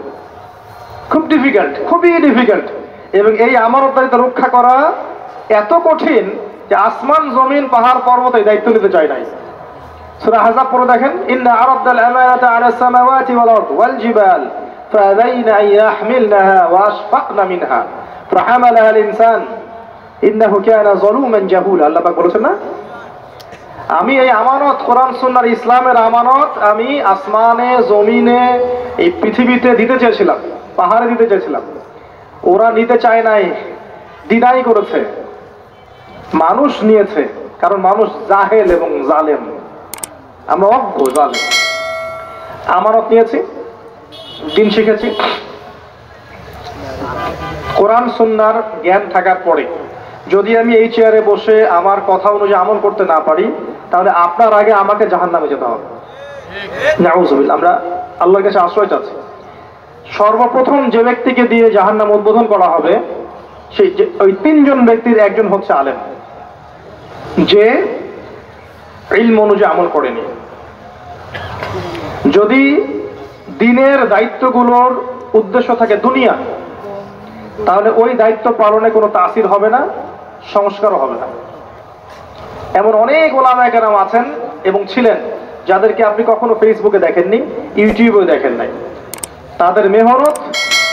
খুব ডিফিকাল্ট, খুবই ডিফিকাল্ট। এবং এই আমানতদারিত্ব রক্ষা করা এত কঠিন যে আসমান জমিন পাহাড় পর্বত এই দায়িত্ব নিতে চায় নাই। সূরা আহজাব পড়ে দেখেন, ইন্না আরাদনাল আমানাতা আলাস সামাওয়াতি ওয়াল আরদ ওয়াল জিবাল ফাযাইনা আন ইয়াহমিলনাহা ওয়া আশফাকনা মিনহা ফাহামালাহাল ইনসান ইন্নাহু কানা যালুমান জাহুলা। আল্লাহ পাক বলেছেন না, আমি এই আমানত, কোরআন সুন্নাহর ইসলামের আমানত আমি আসমানে, জমিনে, এই পৃথিবীতে দিতে চেয়েছিলাম, পাহাড়ে দিতে চেয়েছিলাম। ওরা নিতে চায় নাই, ডিনাই করেছে, মানুষ নিয়েছে। কারণ মানুষ জাহেল এবং জালেম, আমরা অজ্ঞ জালেম। আমানত নিয়েছি, দিন শিখেছি, কোরআন সুন্নাহর জ্ঞান থাকার পরে যদি আমি এই চেয়ারে বসে আমার কথা অনুযায়ী আমল করতে না পারি, তাহলে আপনার আগে আমাকে জাহান্নামে যেতে হবে। নাউযুবিল্লাহ, আমরা আল্লাহর কাছে আশ্রয় চাচ্ছি। সর্বপ্রথম যে ব্যক্তিকে দিয়ে জাহান্নাম উদ্বোধন করা হবে, সেই ওই 3 জন ব্যক্তির একজন হচ্ছে আলেম, যে ইলম অনুযায়ী আমল করেনি। যদি দিনের দায়িত্বগুলোর উদ্দেশ্য থাকে দুনিয়া, তাহলে ওই দায়িত্ব পালনে কোনো তাসির হবে না, সংস্কারও হবে না। এমন অনেক ওলামায়ে কেরাম আছেন এবং ছিলেন যাদেরকে আপনি কখনো ফেসবুকে দেখেননি, ইউটিউবেও দেখেন নাই। তাদের মেহনত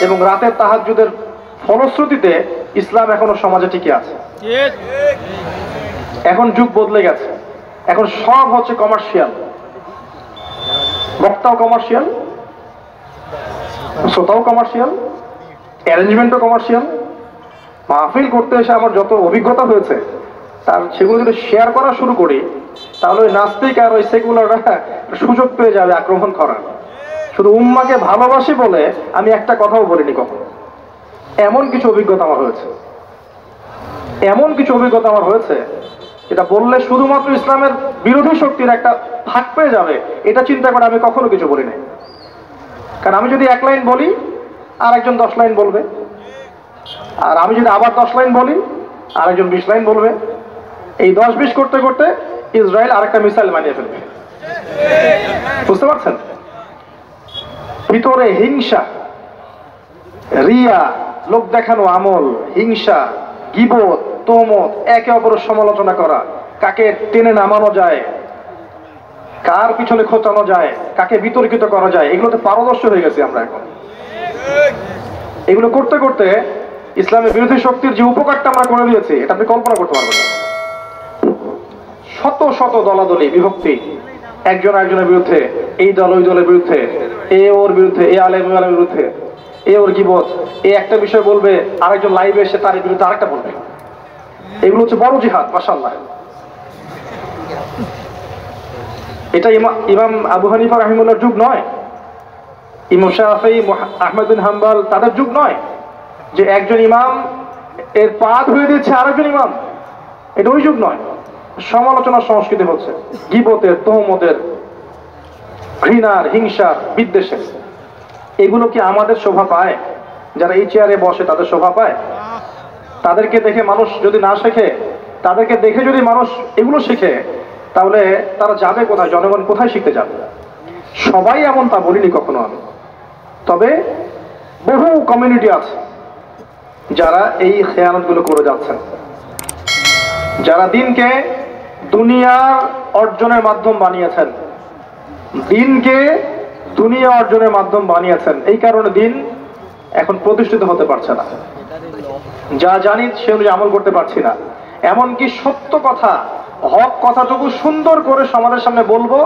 এবং রাতের তাহাজ্জুদের ফলশ্রুতিতে ইসলাম এখনো সমাজে টিকে আছে। এখন যুগ বদলে গেছে, এখন সব হচ্ছে কমার্শিয়াল। বক্তাও কমার্শিয়াল, শ্রোতাও কমার্শিয়াল, অ্যারেঞ্জমেন্টও কমার্শিয়াল। মাহফিল করতে এসে আমার যত অভিজ্ঞতা হয়েছে তার সেগুলো যদি শেয়ার করা শুরু করি, তাহলে ওই নাস্তিক আর ওই সেকুলাররা সুযোগ পেয়ে যাবে আক্রমণ করার। শুধু উম্মাকে ভালোবাসি বলে আমি একটা কথাও বলিনি কখনো। এমন কিছু অভিজ্ঞতা আমার হয়েছে, এটা বললে শুধুমাত্র ইসলামের বিরোধী শক্তির একটা ফাঁক পেয়ে যাবে, এটা চিন্তা করে আমি কখনো কিছু বলি নাই। কারণ আমি যদি 1 লাইন বলি আর একজন 10 লাইন বলবে, আর আমি যদি আবার 10 লাইন বলি আর একজন 20 লাইন বলবে। এই 10-20 করতে করতে ইসরায়েল আরেকটা মিসাইল বানিয়ে ফেলবে। বুঝতে পারছেন? ভিতরে হিংসা, রিয়া, লোক দেখানো আমল, হিংসা, গীবত, তহমত, একে অপরের সমালোচনা করা, কাকে টেনে নামানো যায়, কার পিছনে খোঁচানো যায়, কাকে বিতর্কিত করা যায়, এগুলোতে পারদর্শী হয়ে গেছি আমরা এখন। এগুলো করতে করতে ইসলামের বিরোধী শক্তির যে উপকারটা আমরা করে দিয়েছি, এটা আপনি কল্পনা করতে পারবেন না। শত শত দলাদলি, বিভক্তি, একজন একজনের বিরুদ্ধে, এই দল ওই দলের বিরুদ্ধে, এ ওর বিরুদ্ধে, এ আলেম ওই আলেমের বিরুদ্ধে, এ ওর গীবত, এ একটা বিষয় বলবে, আরেকজন লাইভে এসে তার বিরুদ্ধে আরেকটা বলবে। এগুলো হচ্ছে বড় জিহাদ, মাশাআল্লাহ। এটা ইমাম আবু হানিফা রাহিমাহুল্লাহর যুগ নয়, ইমাম শাফিঈ, আহমদ বিন হাম্বল তাদের যুগ নয় যে একজন ইমাম এর পা ধুয়ে দিচ্ছে আরেকজন ইমাম। এটা ওই যুগ নয়। সমালোচনার সংস্কৃতি হচ্ছে, গীবতের, তোহমতের, ঘৃণার, হিংসার, বিদ্বেষের। এগুলো কি আমাদের শোভা পায়? যারা এই চেয়ারে বসে তাদের শোভা পায়? তাদেরকে দেখে মানুষ যদি না শেখে, তাদেরকে দেখে যদি মানুষ এগুলো শেখে, তাহলে তারা যাবে কোথায়? জনগণ কোথায় শিখতে যাবে? সবাই এমন তা বলিনি কখনো আমি, তবে বহু কমিউনিটি আছে যারা এই খেয়ানতগুলো করে যাচ্ছেন, যারা দিনকে দুনিয়ার অর্জনের মাধ্যম বানিয়েছেন, দিনকে দুনিয়া অর্জনের মাধ্যম বানিয়েছেন। এই কারণে দিন এখন প্রতিষ্ঠিত হতে পারছে না। যা জানি সে অনুযায়ী আমল করতে পারছি না। এমনকি সত্য কথা, হক কথাটুকু সুন্দর করে সমাজের সামনে বলবো,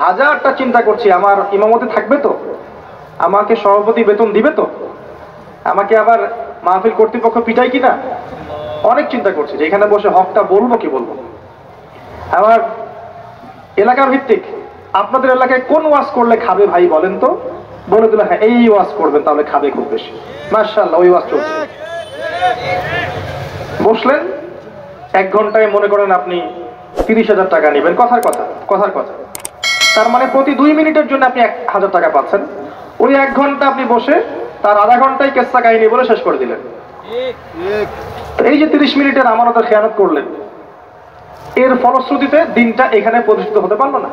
হাজারটা চিন্তা করছি, আমার ইমামতি থাকবে তো, আমাকে সভাপতি বেতন দিবে তো, আমাকে আবার মাহফিল কর্তৃপক্ষ পিটাই কিনা, অনেক চিন্তা করছি যে এখানে বসে হকটা বলবো কি বলবো। আমার এলাকার ভিত্তিক, আপনাদের এলাকায় কোন ওয়াজ করলে খাবে ভাই বলেন তো? বলে দিলে হ্যাঁ এই ওয়াজ করবেন, তাহলে খাবে খুব বেশি। মাশাআল্লাহ, ওই ওয়াজ চলছে। বসলেন, 1 ঘন্টায় মনে করেন আপনি 30,000 টাকা নেবেন, কথার কথা। তার মানে প্রতি 2 মিনিটের জন্য আপনি 1,000 টাকা পাচ্ছেন। ওই 1 ঘন্টা আপনি বসে তার আধা ঘন্টায় কেসা কাহিনী বলে শেষ করে দিলেন। এই যে 30 মিনিটের আমানতের খেয়ানত করলেন, এর ফলশ্রুতিতে দিনটা এখানে প্রতিষ্ঠিত হতে পারলো না।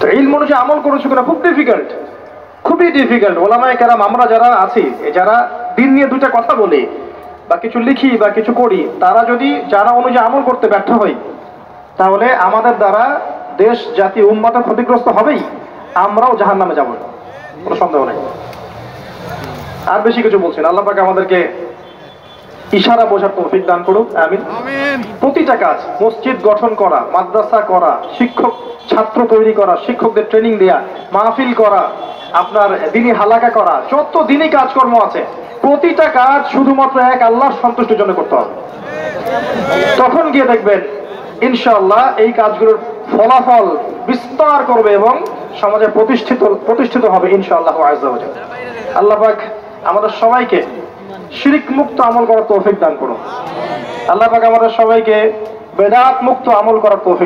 তো ইলম অনুযায়ী আমল করেছো কিনা খুব ডিফিকাল্ট, খুবই ডিফিকাল্ট। ওলামায়ে কেরাম, আমরা যারা আছি, যারা দিন নিয়ে দুইটা কথা বলি বা কিছু লিখি বা কিছু করি, তারা যদি জানা অনুযায়ী আমল করতে ব্যর্থ হই, তাহলে আমাদের দ্বারা দেশ, জাতি, উম্মাত ক্ষতিগ্রস্ত হবেই, আমরাও জাহান্নামে যাব, কোনো সন্দেহ নেই। আর বেশি কিছু বলছি না। আল্লাহ পাক আমাদেরকে ইশারা বোঝার তৌফিক দান করুক, আমিন। প্রতিটা কাজ, মসজিদ গঠন করা, মাদ্রাসা করা, শিক্ষক ছাত্র তৈরি করা, শিক্ষকদের ট্রেনিং দেয়া, মাহফিল করা, আপনার দিনী হালাকা করা, যত দিনী কাজকর্ম আছে, প্রতিটা কাজ শুধুমাত্র এক আল্লাহর সন্তুষ্টির জন্য করতে হবে। তখন গিয়ে দেখবেন ইনশাআল্লাহ এই কাজগুলোর ফলাফল বিস্তার করবে এবং সমাজে প্রতিষ্ঠিত হবে ইনশাআল্লাহ আযজা ওয়া জাল্লা। আল্লাহ পাক আমাদের সবাইকে শিরক মুক্ত আমল করার তৌফিক দান করুন। আল্লাহ পাক আমাদের সবাইকে বেদাত মুক্ত আমল করার তৌফিক